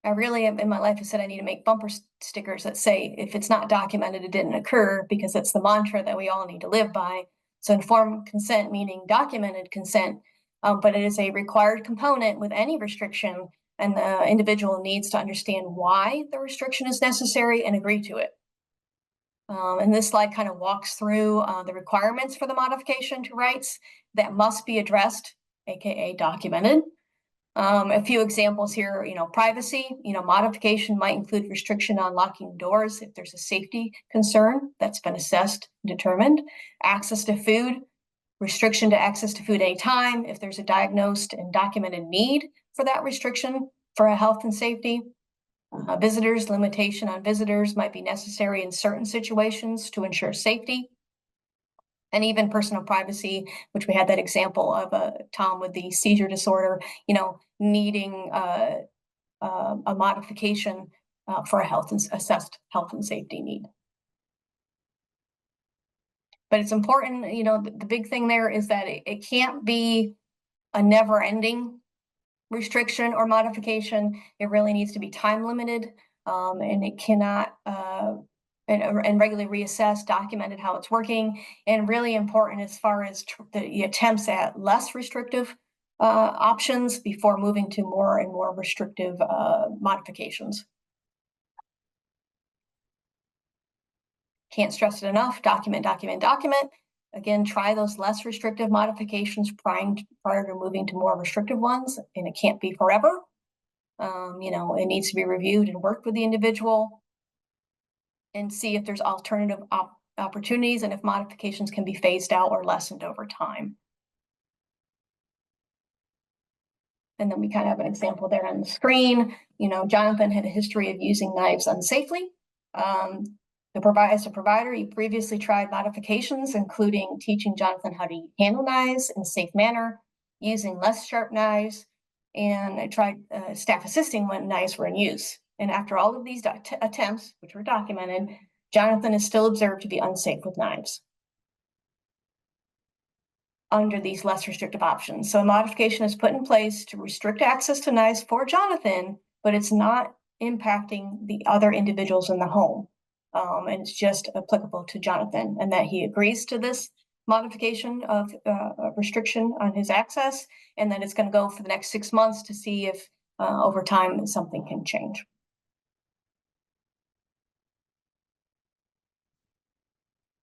Speaker 1: I really, in my life, have said I need to make bumper stickers that say, if it's not documented, it didn't occur, because it's the mantra that we all need to live by. So informed consent, meaning documented consent, but it is a required component with any restriction, and the individual needs to understand why the restriction is necessary and agree to it. And this slide kind of walks through the requirements for the modification to rights that must be addressed, aka documented. A few examples here, privacy, modification might include restriction on locking doors if there's a safety concern that's been assessed and determined. Access to food, restriction to access to food anytime if there's a diagnosed and documented need for that restriction for health and safety. Visitors, limitation on visitors might be necessary in certain situations to ensure safety. And even personal privacy, which we had that example of Tom with the seizure disorder, needing a modification for a assessed health and safety need. But it's important, the big thing there is that it can't be a never-ending restriction or modification. It really needs to be time limited, and it cannot and regularly reassessed, documented how it's working, and really important as far as the attempts at less restrictive options before moving to more and more restrictive modifications. Can't stress it enough, document, document, document. Again, try those less restrictive modifications prior to moving to more restrictive ones, and it can't be forever. It needs to be reviewed and worked with the individual and see if there's alternative opportunities and if modifications can be phased out or lessened over time. And then we kind of have an example there on the screen. Jonathan had a history of using knives unsafely. As a provider, he previously tried modifications, including teaching Jonathan how to handle knives in a safe manner, using less sharp knives, and I tried staff assisting when knives were in use. And after all of these attempts, which were documented, Jonathan is still observed to be unsafe with knives under these less restrictive options. So a modification is put in place to restrict access to knives for Jonathan, but it's not impacting the other individuals in the home. And it's just applicable to Jonathan, and that he agrees to this modification of restriction on his access, and then it's going to go for the next 6 months to see if over time something can change.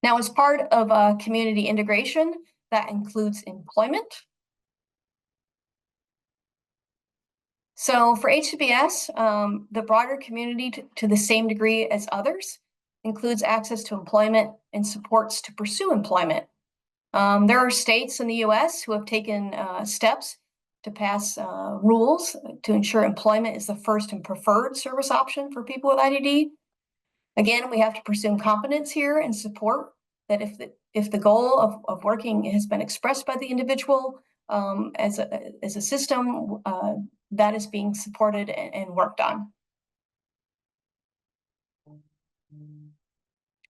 Speaker 1: Now, as part of community integration, that includes employment. So for HCBS, the broader community to the same degree as others includes access to employment and supports to pursue employment. There are states in the US who have taken steps to pass rules to ensure employment is the first and preferred service option for people with IDD. Again, we have to presume competence here and support that if the goal of working has been expressed by the individual as a system, that is being supported and worked on.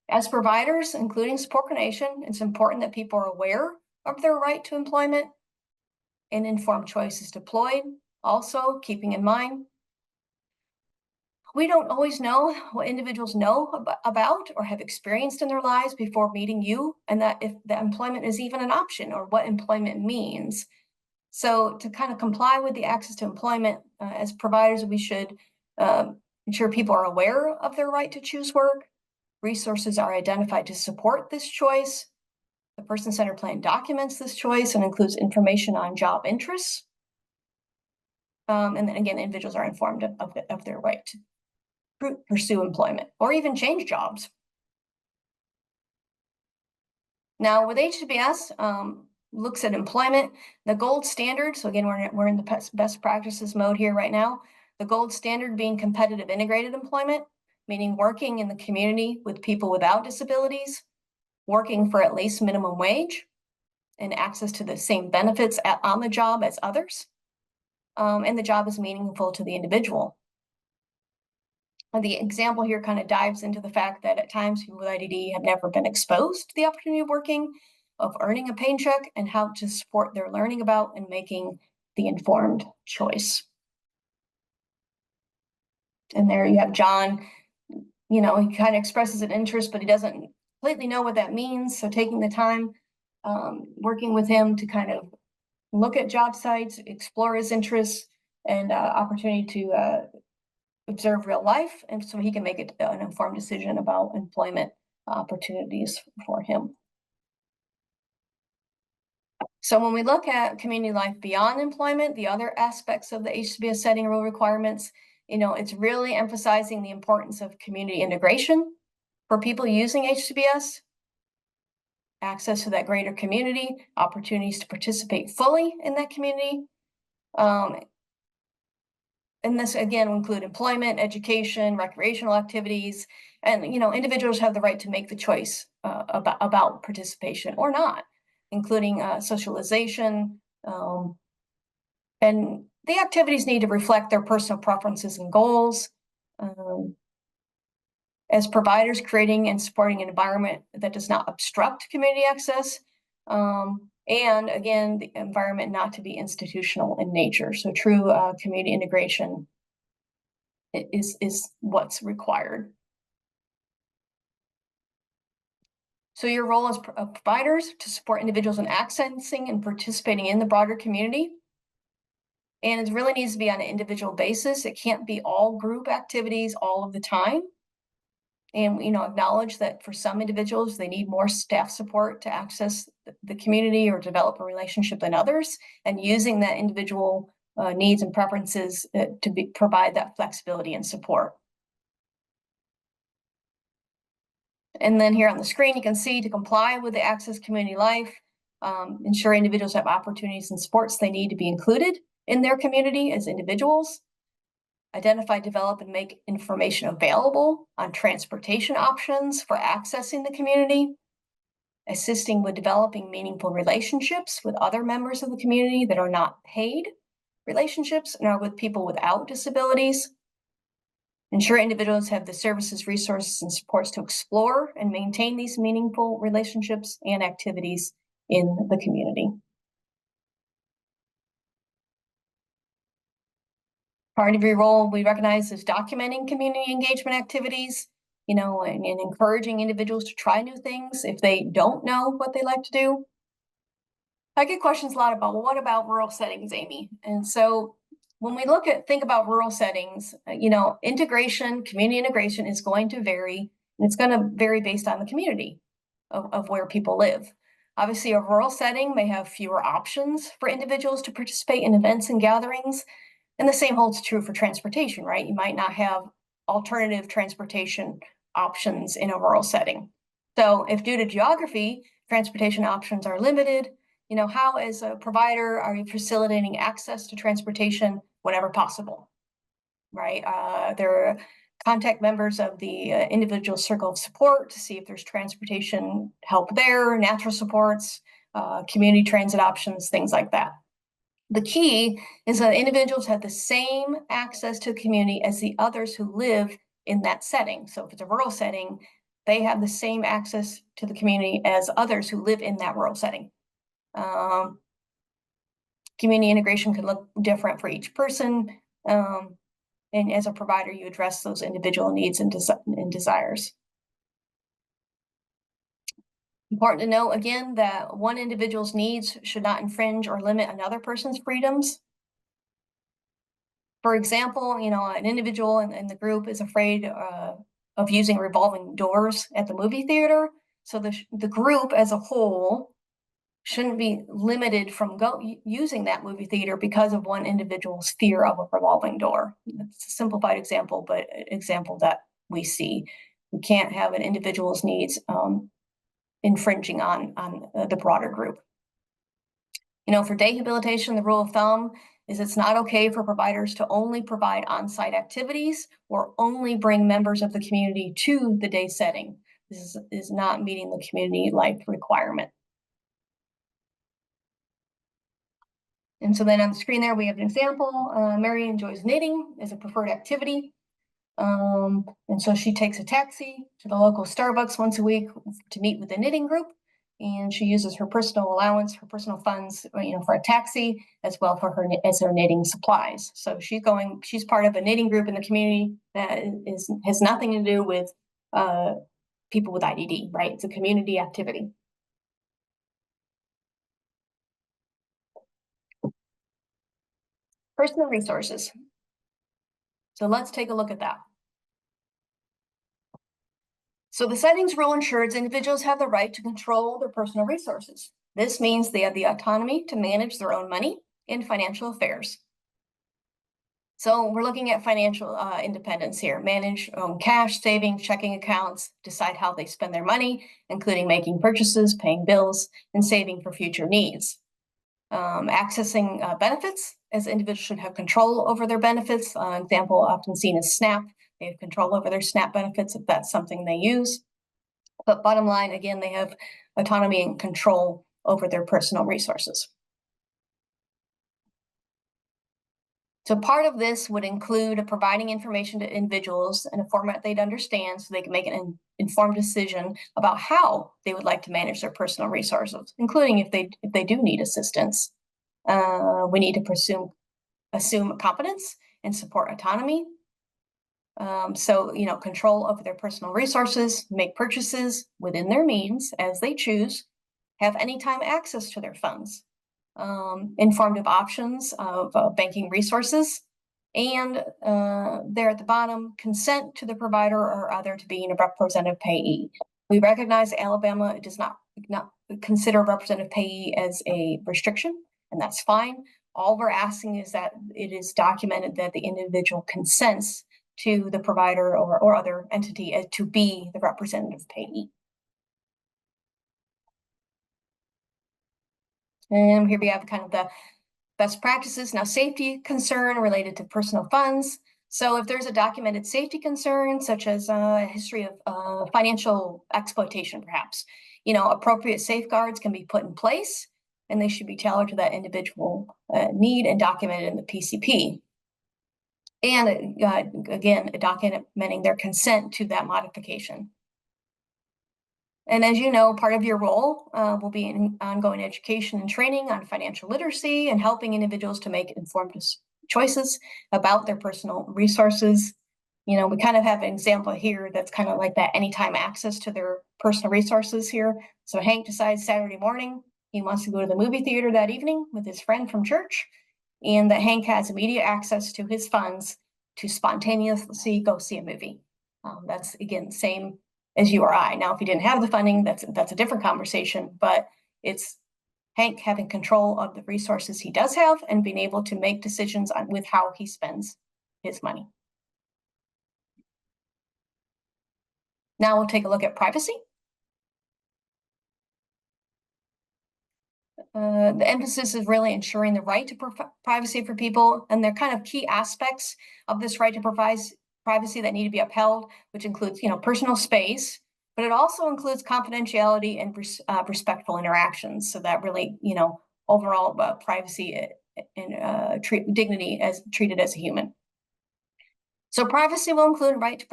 Speaker 1: As providers, including support coordination, it's important that people are aware of their right to employment and informed choice is deployed. Also, keeping in mind, we don't always know what individuals know about or have experienced in their lives before meeting you, and that if the employment is even an option or what employment means. So to kind of comply with the access to employment, as providers, we should ensure people are aware of their right to choose work. Resources are identified to support this choice. The person-centered plan documents this choice and includes information on job interests. And then again, individuals are informed of their right to pursue employment or even change jobs. Now with HCBS, looks at employment, the gold standard. So again, we're in the best practices mode here right now. The gold standard being competitive integrated employment, meaning working in the community with people without disabilities, working for at least minimum wage, and access to the same benefits on the job as others. And the job is meaningful to the individual. The example here kind of dives into the fact that at times people with IDD have never been exposed to the opportunity of working, of earning a paycheck, and how to support their learning about and making the informed choice. And there you have John, he kind of expresses an interest, but he doesn't completely know what that means. So taking the time, working with him to kind of look at job sites, explore his interests, and opportunity to observe real life, and so he can make an informed decision about employment opportunities for him. So when we look at community life beyond employment, the other aspects of the HCBS setting rule requirements, it's really emphasizing the importance of community integration for people using HCBS, access to that greater community, opportunities to participate fully in that community. And this again will include employment, education, recreational activities, and individuals have the right to make the choice about participation or not, including socialization. And the activities need to reflect their personal preferences and goals. As providers, creating and supporting an environment that does not obstruct community access. And again, the environment not to be institutional in nature. So true community integration is what's required. So your role as providers to support individuals in accessing and participating in the broader community. And it really needs to be on an individual basis. It can't be all group activities all of the time. And acknowledge that for some individuals, they need more staff support to access the community or develop a relationship than others, and using that individual needs and preferences to provide that flexibility and support. And then here on the screen, you can see to comply with the Access Community Life, ensure individuals have opportunities and supports they need to be included in their community as individuals. Identify, develop, and make information available on transportation options for accessing the community, assisting with developing meaningful relationships with other members of the community that are not paid, relationships and are with people without disabilities. Ensure individuals have the services, resources, and supports to explore and maintain these meaningful relationships and activities in the community. Part of your role we recognize is documenting community engagement activities, and encouraging individuals to try new things if they don't know what they like to do. I get questions a lot about, well, what about rural settings, Amy? And so when we think about rural settings, community integration is going to vary, and it's going to vary based on the community of where people live. Obviously, a rural setting may have fewer options for individuals to participate in events and gatherings, and the same holds true for transportation, right? You might not have alternative transportation options in a rural setting. So if due to geography, transportation options are limited, how as a provider are you facilitating access to transportation whenever possible, right? There contact members of the individual circle of support to see if there's transportation help there, natural supports, community transit options, things like that. The key is that individuals have the same access to community as the others who live in that setting. So if it's a rural setting, they have the same access to the community as others who live in that rural setting. Community integration can look different for each person. And as a provider, you address those individual needs and desires. Important to note, again, that one individual's needs should not infringe or limit another person's freedoms. For example, an individual in the group is afraid of using revolving doors at the movie theater. So the group as a whole shouldn't be limited from using that movie theater because of one individual's fear of a revolving door. It's a simplified example, but an example that we see. We can't have an individual's needs infringing on the broader group. For rehabilitation, the rule of thumb is it's not okay for providers to only provide on-site activities or only bring members of the community to the day setting. This is not meeting the community life requirement. And so then on the screen there, we have an example. Mary enjoys knitting as a preferred activity. And so she takes a taxi to the local Starbucks once a week to meet with the knitting group. And she uses her personal allowance, her personal funds, for a taxi as well for her knitting supplies. So she's part of a knitting group in the community that has nothing to do with people with IDD, right? It's a community activity. Personal resources. So let's take a look at that. So the settings rule ensures individuals have the right to control their personal resources. This means they have the autonomy to manage their own money and financial affairs. So we're looking at financial independence here. Manage cash, savings, checking accounts, decide how they spend their money, including making purchases, paying bills, and saving for future needs. Accessing benefits, as individuals should have control over their benefits. Example often seen as SNAP. They have control over their SNAP benefits if that's something they use. But bottom line, again, they have autonomy and control over their personal resources. So part of this would include providing information to individuals in a format they'd understand so they can make an informed decision about how they would like to manage their personal resources, including if they do need assistance. We need to assume competence and support autonomy. So, control over their personal resources, make purchases within their means as they choose, have anytime access to their funds, informed of options of banking resources, and there at the bottom, consent to the provider or other to being a representative payee. We recognize Alabama does not consider representative payee as a restriction, and that's fine. All we're asking is that it is documented that the individual consents to the provider or other entity to be the representative payee. And here we have kind of the best practices. Now, safety concern related to personal funds. So if there's a documented safety concern, such as a history of financial exploitation, perhaps, appropriate safeguards can be put in place. and they should be tailored to that individual need and documented in the PCP. And again, documenting their consent to that modification. And as you know, part of your role will be in ongoing education and training on financial literacy and helping individuals to make informed choices about their personal resources. You know, we kind of have an example here that's kind of like that anytime access to their personal resources here. So Hank decides Saturday morning he wants to go to the movie theater that evening with his friend from church, and that Hank has immediate access to his funds to spontaneously go see a movie. That's, again, the same as you or I. Now, if he didn't have the funding, that's a different conversation, but it's Hank having control of the resources he does have and being able to make decisions with how he spends his money. Now we'll take a look at privacy. The emphasis is really ensuring the right to privacy for people, and they're kind of key aspects of this right to privacy that need to be upheld, which includes, personal space, but it also includes confidentiality and respectful interactions. So that really, overall privacy and dignity as treated as a human. So privacy will include right to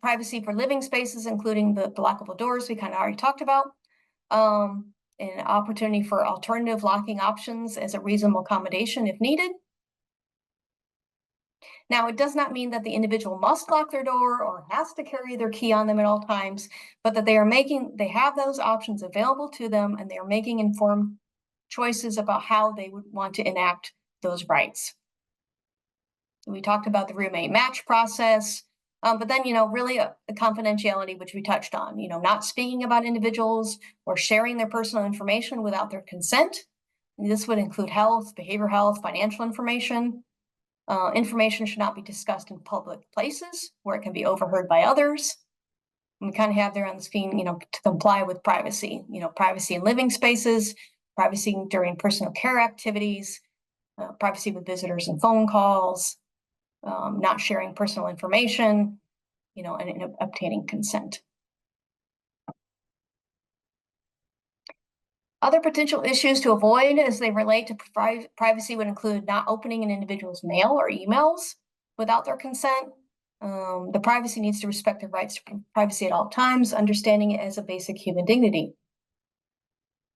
Speaker 1: privacy for living spaces, including the lockable doors we kind of already talked about. An opportunity for alternative locking options as a reasonable accommodation if needed. Now, it does not mean that the individual must lock their door or has to carry their key on them at all times, but that they have those options available to them, and they are making informed choices about how they would want to enact those rights. We talked about the roommate match process, but then, really a confidentiality, which we touched on, not speaking about individuals or sharing their personal information without their consent. And this would include health, behavioral health, financial information. Information should not be discussed in public places where it can be overheard by others. And we kind of have there on the screen, to comply with privacy, privacy in living spaces, privacy during personal care activities, privacy with visitors and phone calls, not sharing personal information, and obtaining consent. Other potential issues to avoid as they relate to privacy would include not opening an individual's mail or emails without their consent. The privacy needs to respect their rights to privacy at all times, understanding it as a basic human dignity.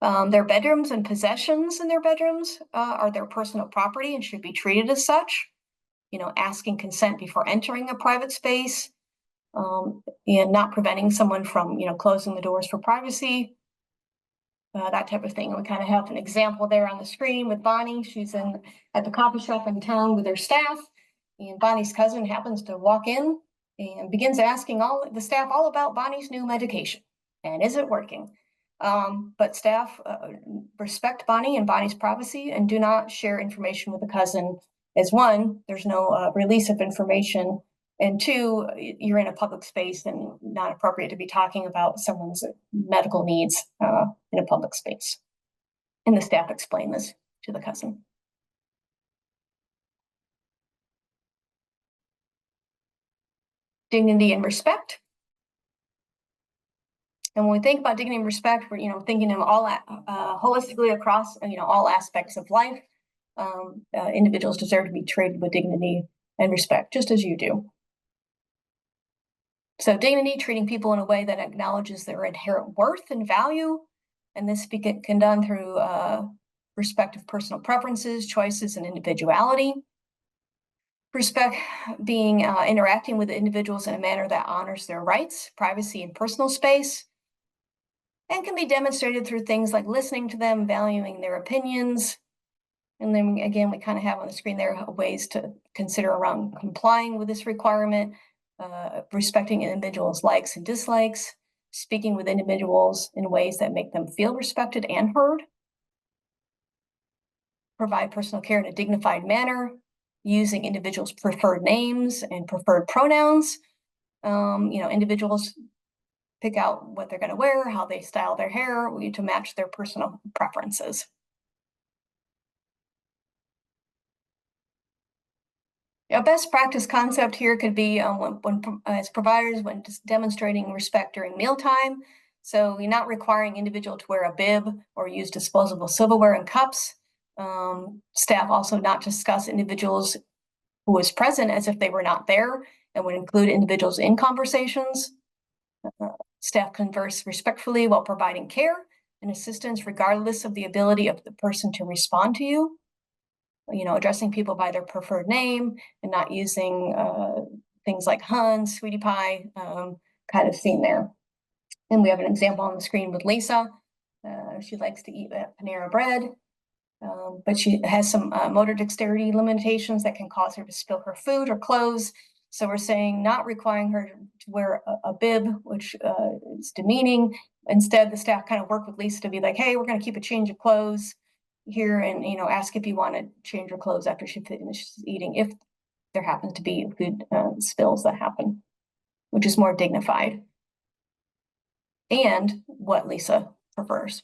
Speaker 1: Their bedrooms and possessions in their bedrooms are their personal property and should be treated as such. Asking consent before entering a private space, and not preventing someone from, closing the doors for privacy, that type of thing. We kind of have an example there on the screen with Bonnie. She's at the coffee shop in town with her staff, and Bonnie's cousin happens to walk in and begins asking all the staff all about Bonnie's new medication and is it working. But staff respect Bonnie and Bonnie's privacy and do not share information with the cousin. As one, there's no release of information, and two, you're in a public space and not appropriate to be talking about someone's medical needs in a public space. And the staff explain this to the cousin. Dignity and respect. And when we think about dignity and respect, we're thinking of all holistically across all aspects of life. Individuals deserve to be treated with dignity and respect, just as you do. So dignity, treating people in a way that acknowledges their inherent worth and value, and this can be done through respect of personal preferences, choices, and individuality. Respect being interacting with individuals in a manner that honors their rights, privacy, and personal space, and can be demonstrated through things like listening to them, valuing their opinions. And then again, we kind of have on the screen there ways to consider around complying with this requirement, respecting individuals' likes and dislikes, speaking with individuals in ways that make them feel respected and heard, provide personal care in a dignified manner, using individuals' preferred names and preferred pronouns. Individuals pick out what they're going to wear, how they style their hair to match their personal preferences. A best practice concept here could be when as providers, when demonstrating respect during mealtime, So you're not requiring individual to wear a bib or use disposable silverware and cups. Staff also not discuss individuals who is present as if they were not there, and would include individuals in conversations. Staff converse respectfully while providing care and assistance, regardless of the ability of the person to respond to you. Addressing people by their preferred name and not using things like hun, sweetie pie, kind of seen there. And we have an example on the screen with Lisa. She likes to eat Panera bread, but she has some motor dexterity limitations that can cause her to spill her food or clothes. So we're saying not requiring her to wear a bib, which is demeaning. Instead, the staff kind of work with Lisa to be like, hey, we're going to keep a change of clothes here, and ask if you want to change her clothes after she finishes eating, if there happens to be food spills that happen, which is more dignified and what Lisa prefers.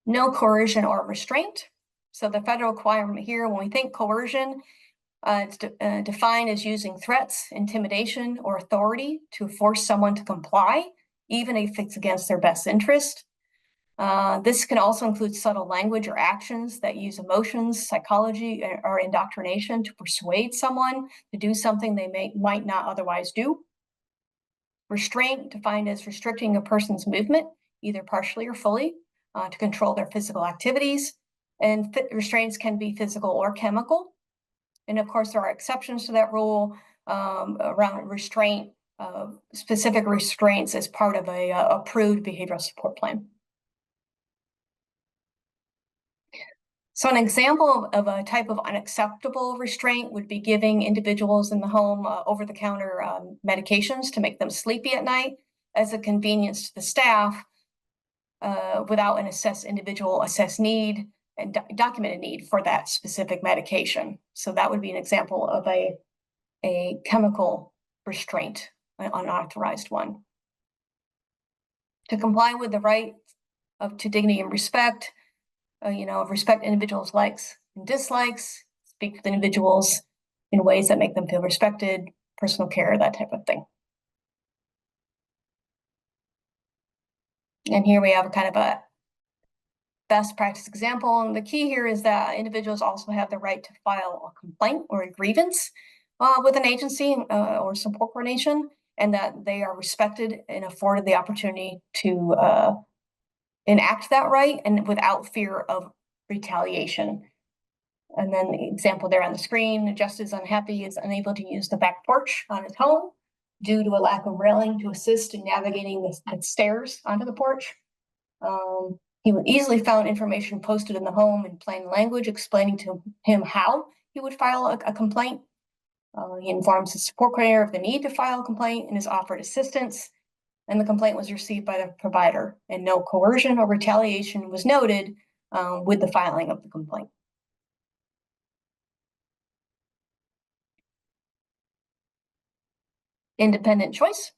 Speaker 1: No coercion or restraint. So the federal requirement here, when we think coercion, it's defined as using threats, intimidation, or authority to force someone to comply, even if it's against their best interest. This can also include subtle language or actions that use emotions, psychology, or indoctrination to persuade someone to do something they might not otherwise do. Restraint, defined as restricting a person's movement, either partially or fully, to control their physical activities. And restraints can be physical or chemical. And of course, there are exceptions to that rule around restraint, specific restraints as part of a approved behavioral support plan. So an example of a type of unacceptable restraint would be giving individuals in the home over-the-counter medications to make them sleepy at night as a convenience to the staff without an individual assessed need and documented need for that specific medication. So that would be an example of a chemical restraint, an unauthorized one. To comply with the right to dignity and respect, respect individuals' likes and dislikes, speak with individuals in ways that make them feel respected, personal care, that type of thing. And here we have a kind of a best practice example. And the key here is that individuals also have the right to file a complaint or a grievance with an agency or support coordination, and that they are respected and afforded the opportunity to enact that right and without fear of retaliation. And then the example there on the screen, just as unhappy is unable to use the back porch on his home due to a lack of railing to assist in navigating the stairs onto the porch. He would easily found information posted in the home in plain language explaining to him how he would file a complaint. He informs his support coordinator of the need to file a complaint and is offered assistance. And the complaint was received by the provider, and no coercion or retaliation was noted with the filing of the complaint. Independent choice.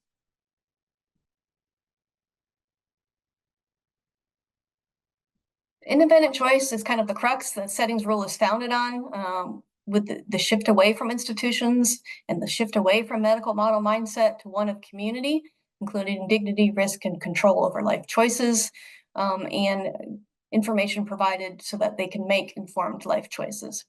Speaker 1: Independent choice is kind of the crux that settings rule is founded on, with the shift away from institutions and the shift away from medical model mindset to one of community, including dignity, risk, and control over life choices, and information provided so that they can make informed life choices.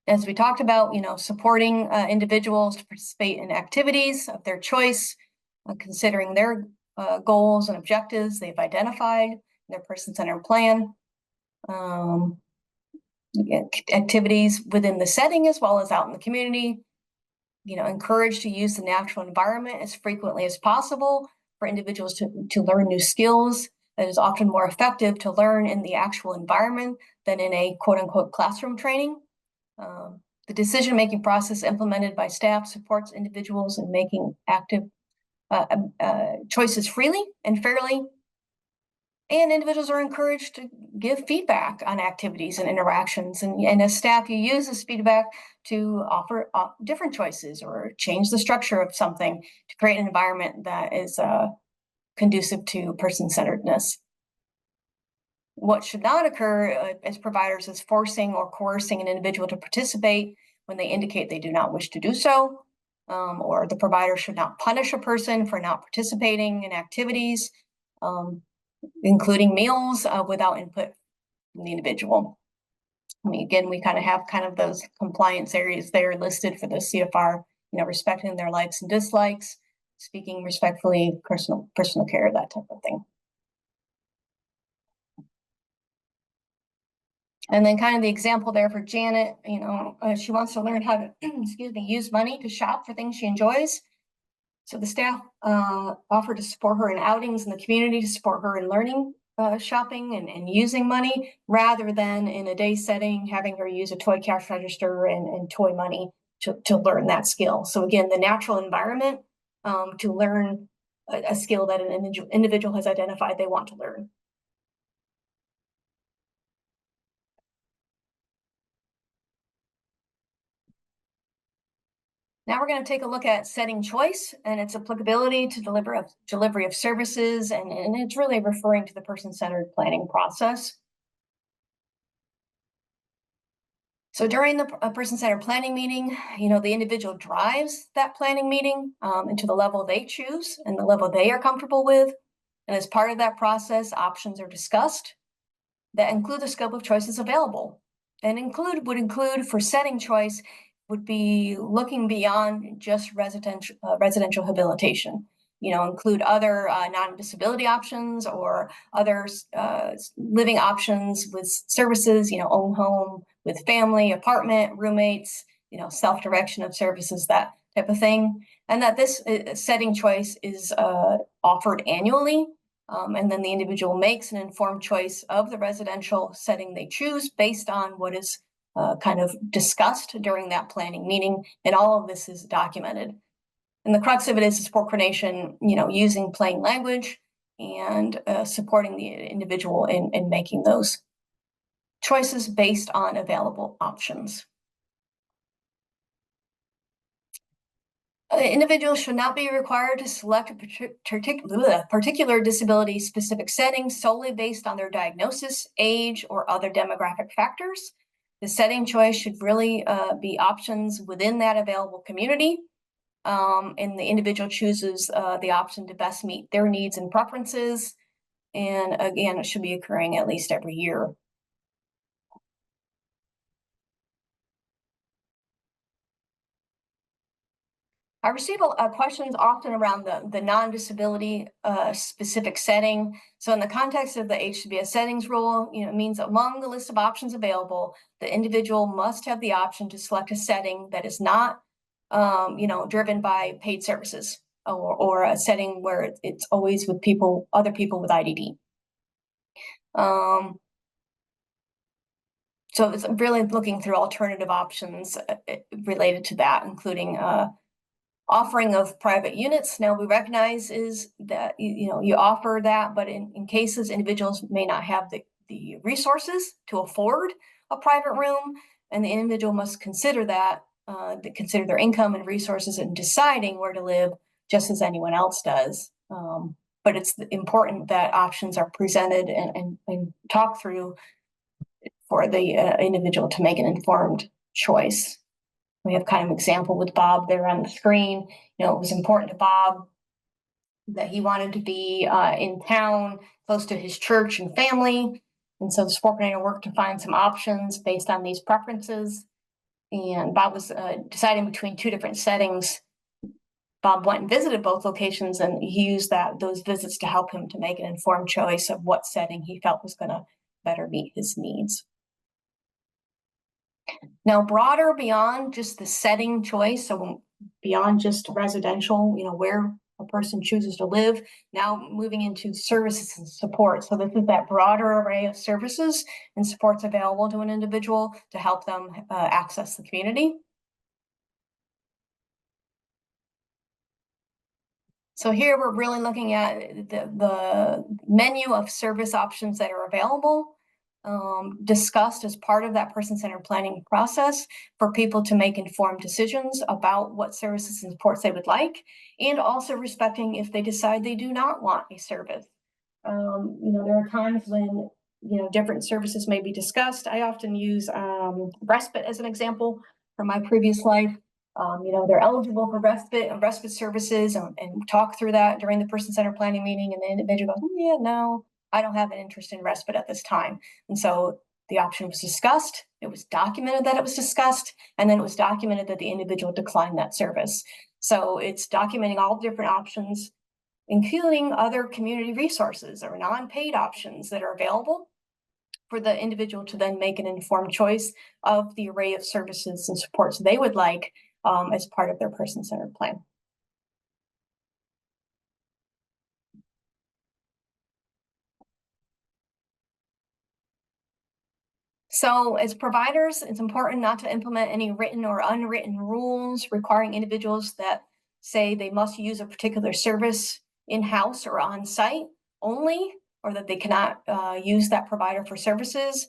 Speaker 1: As we talked about, supporting individuals to participate in activities of their choice, considering their goals and objectives they've identified in their person-centered plan, activities within the setting as well as out in the community, encourage to use the natural environment as frequently as possible for individuals to learn new skills. That is often more effective to learn in the actual environment than in a quote-unquote classroom training. The decision-making process implemented by staff supports individuals in making active choices freely and fairly. And individuals are encouraged to give feedback on activities and interactions. And as staff, you use this feedback to offer different choices or change the structure of something to create an environment that is conducive to person-centeredness. What should not occur as providers is forcing or coercing an individual to participate when they indicate they do not wish to do so, or the provider should not punish a person for not participating in activities, including meals, without input from the individual. I mean, again, we have those compliance areas there listed for the CFR, respecting their likes and dislikes, speaking respectfully, personal care, that type of thing. And then the example there for Janet, she wants to learn how to, use money to shop for things she enjoys. So the staff offered to support her in outings in the community, to support her in learning shopping and using money, rather than in a day setting, having her use a toy cash register and toy money to learn that skill. So again, the natural environment to learn a skill that an individual has identified they want to learn. Now we're going to take a look at setting choice and its applicability to delivery of services, and it's really referring to the person-centered planning process. So during the person-centered planning meeting, the individual drives that planning meeting into the level they choose and the level they are comfortable with. And as part of that process, options are discussed that include the scope of choices available. And would include for setting choice would be looking beyond just residential habilitation. Include other non-disability options or other living options with services, own home with family, apartment, roommates, self-direction of services, that type of thing. And that this setting choice is offered annually. And then the individual makes an informed choice of the residential setting they choose based on what is discussed during that planning meeting. And all of this is documented. And the crux of it is support coordination, using plain language and supporting the individual in making those choices based on available options. Individuals should not be required to select a particular disability-specific setting solely based on their diagnosis, age, or other demographic factors. The setting choice should really be options within that available community, and the individual chooses the option to best meet their needs and preferences. And again, it should be occurring at least every year. I receive questions often around the non-disability specific setting. So in the context of the HCBS settings rule, it means among the list of options available, the individual must have the option to select a setting that is not, driven by paid services or a setting where it's always with other people with IDD. So it's really looking through alternative options related to that, including offering of private units. Now we recognize is that you offer that, but in cases individuals may not have the resources to afford a private room, and the individual must consider that, consider their income and resources in deciding where to live, just as anyone else does. But it's important that options are presented and talked through for the individual to make an informed choice. We have an example with Bob there on the screen. It was important to Bob that he wanted to be in town, close to his church and family. And so the support coordinator worked to find some options based on these preferences. And Bob was deciding between two different settings. Bob went and visited both locations, and he used those visits to help him to make an informed choice of what setting he felt was going to better meet his needs. Now, broader beyond just the setting choice, so beyond just residential, where a person chooses to live, now moving into services and support. So this is that broader array of services and supports available to an individual to help them access the community. So here we're really looking at the menu of service options that are available, discussed as part of that person-centered planning process for people to make informed decisions about what services and supports they would like, and also respecting if they decide they do not want a service. There are times when different services may be discussed. I often use respite as an example. from my previous life. They're eligible for respite services and talk through that during the person-centered planning meeting. And the individual goes, yeah, no, I don't have an interest in respite at this time. And so the option was discussed. It was documented that it was discussed, and then it was documented that the individual declined that service. So it's documenting all different options, including other community resources or non-paid options that are available for the individual to then make an informed choice of the array of services and supports they would like as part of their person-centered plan. So as providers, it's important not to implement any written or unwritten rules requiring individuals that say they must use a particular service in-house or on-site only, or that they cannot use that provider for services.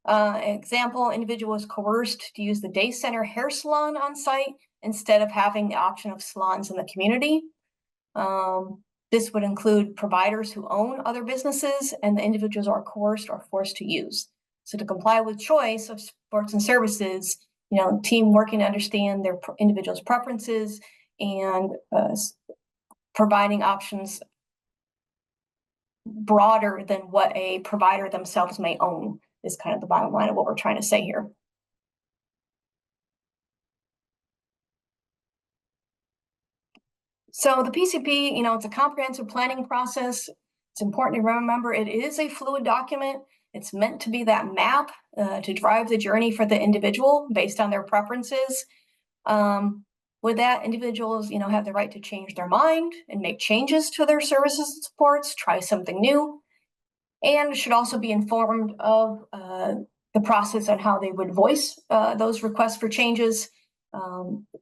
Speaker 1: Example, individual is coerced to use the day center hair salon on site instead of having the option of salons in the community. This would include providers who own other businesses and the individuals are coerced or forced to use. So to comply with choice of supports and services, team working to understand their individuals' preferences and providing options broader than what a provider themselves may own is kind of the bottom line of what we're trying to say here. So the PCP, it's a comprehensive planning process. It's important to remember it is a fluid document. It's meant to be that map to drive the journey for the individual based on their preferences. With that, individuals, have the right to change their mind and make changes to their services and supports, try something new, and should also be informed of the process on how they would voice those requests for changes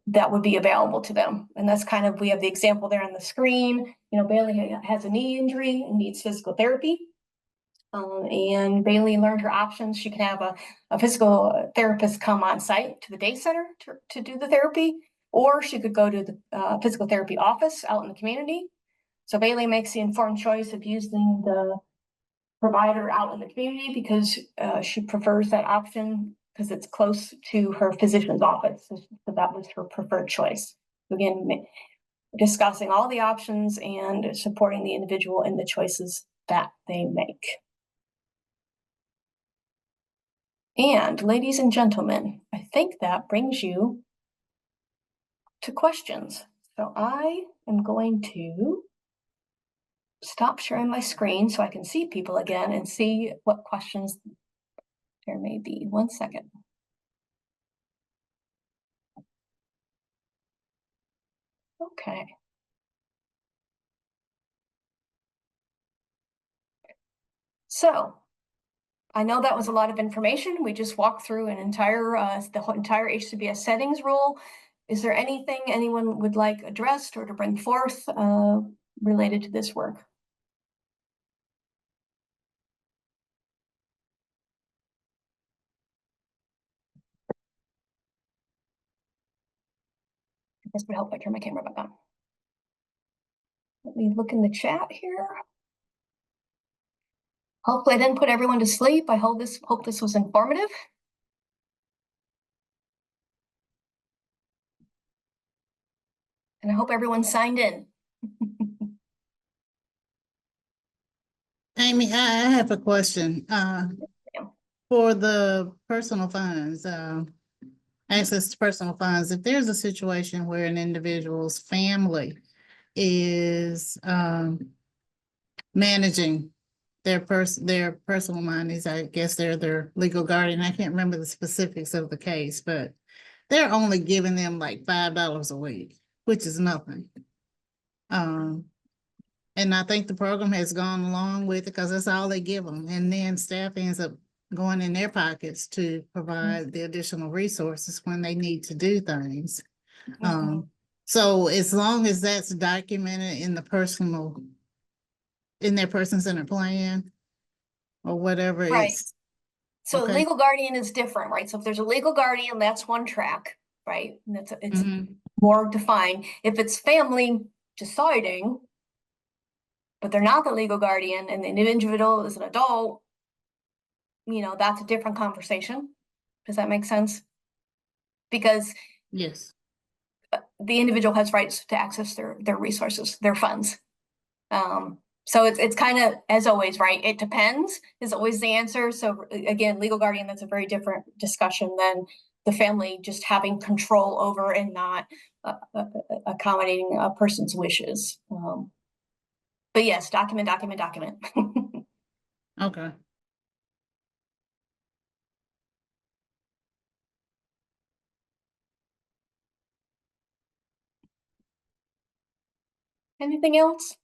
Speaker 1: that would be available to them. And that's we have the example there on the screen. Bailey has a knee injury and needs physical therapy. And Bailey learned her options. She can have a physical therapist come on site to the day center to do the therapy, or she could go to the physical therapy office out in the community. So Bailey makes the informed choice of using the provider out in the community because she prefers that option because it's close to her physician's office. So that was her preferred choice. Again, discussing all the options and supporting the individual in the choices that they make. And ladies and gentlemen, I think that brings you to questions. So I am going to stop sharing my screen so I can see people again and see what questions there may be. 1 second. Okay. So I know that was a lot of information. We just walked through an entire the entire HCBS settings rule. Is there anything anyone would like addressed or to bring forth related to this work? I guess it would help if I turn my camera back on. Let me look in the chat here. Hopefully I didn't put everyone to sleep. I hope this was informative. And I hope everyone signed in.
Speaker 2: Amy, I have a question. For the personal funds, access to personal funds, if there's a situation where an individual's family is managing their personal monies, I guess they're their legal guardian. I can't remember the specifics of the case, but they're only giving them like $5 a week, which is nothing. And I think the program has gone along with it because that's all they give them. And then staff ends up going in their pockets to provide the additional resources when they need to do things. So as long as that's documented in their person-centered plan or whatever,
Speaker 1: right.
Speaker 2: it's
Speaker 1: so
Speaker 2: okay.
Speaker 1: Legal guardian is different, right? So if there's a legal guardian, that's one track, right? And it's more defined. If it's family deciding, but they're not the legal guardian and the individual is an adult, that's a different conversation. Does that make sense? because
Speaker 2: Yes.
Speaker 1: the individual has rights to access their resources, their funds. So it's kind of, as always, right? It depends is always the answer. So again, legal guardian, that's a very different discussion than the family just having control over and not accommodating a person's wishes. But yes, document.
Speaker 2: Okay.
Speaker 1: Anything else?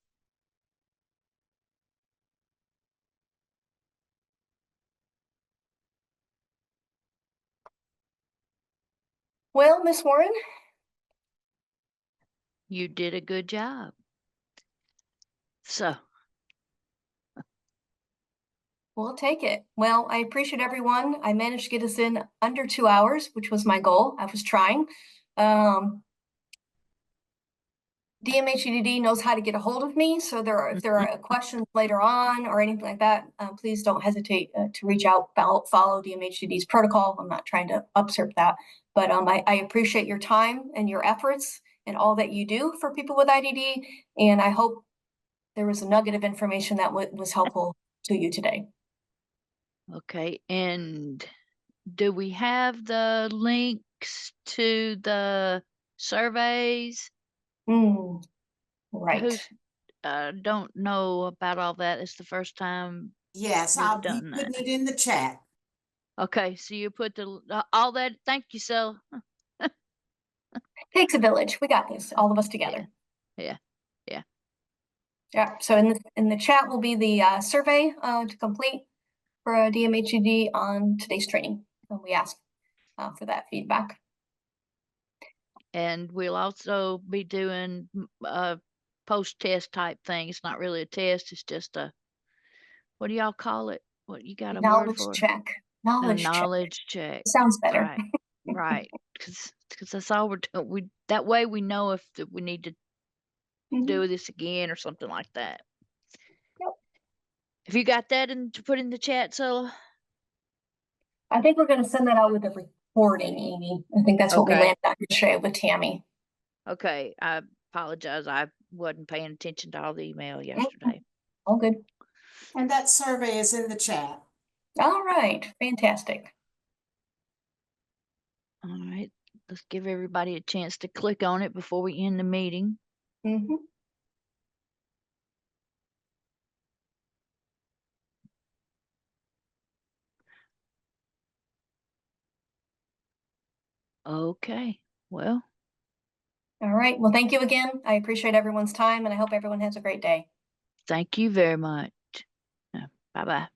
Speaker 1: Well, Miss Warren,
Speaker 3: You did a good job. So,
Speaker 1: we'll take it. Well, I appreciate everyone. I managed to get us in under 2 hours, which was my goal. I was trying. DMH knows how to get a hold of me. So if there are questions later on or anything like that, please don't hesitate to reach out, follow DMHDD's protocol. I'm not trying to usurp that, but I appreciate your time and your efforts and all that you do for people with IDD. And I hope there was a nugget of information that was helpful to you today.
Speaker 3: okay. And do we have the links to the surveys?
Speaker 1: Right.
Speaker 3: Who's don't know about all that. It's the first time
Speaker 4: Yes,
Speaker 3: we've
Speaker 4: I'll be
Speaker 3: done
Speaker 4: putting
Speaker 3: that.
Speaker 4: it in the chat.
Speaker 3: Okay, so you put the all that. Thank you, so.
Speaker 1: Takes a village. We got this, all of us together.
Speaker 3: Yeah.
Speaker 1: Yeah. So in the chat will be the survey to complete for DMHD on today's training. And we asked for that feedback.
Speaker 3: And we'll also be doing a post-test type thing. It's not really a test. It's just a, what do y'all call it? What you got a word
Speaker 1: Knowledge
Speaker 3: for?
Speaker 1: check.
Speaker 3: A
Speaker 1: Knowledge check.
Speaker 3: knowledge check.
Speaker 1: Sounds better.
Speaker 3: Right. Right. Because that's all we're doing. That way we know if we need to do this again or something like that.
Speaker 1: Yep.
Speaker 3: If you got that to put in the chat, so
Speaker 1: I think we're going to send that out with a recording, Amy. I think that's what we
Speaker 3: Okay.
Speaker 1: landed on yesterday with Tammy.
Speaker 3: okay. I apologize. I wasn't paying attention to all the email yesterday.
Speaker 1: All good.
Speaker 4: And that survey is in the chat.
Speaker 1: All right. Fantastic.
Speaker 3: All right. Let's give everybody a chance to click on it before we end the meeting.
Speaker 1: Mm-hmm.
Speaker 3: Okay. Well,
Speaker 1: All right. Well, thank you again. I appreciate everyone's time and I hope everyone has a great day.
Speaker 3: thank you very much. Bye-bye.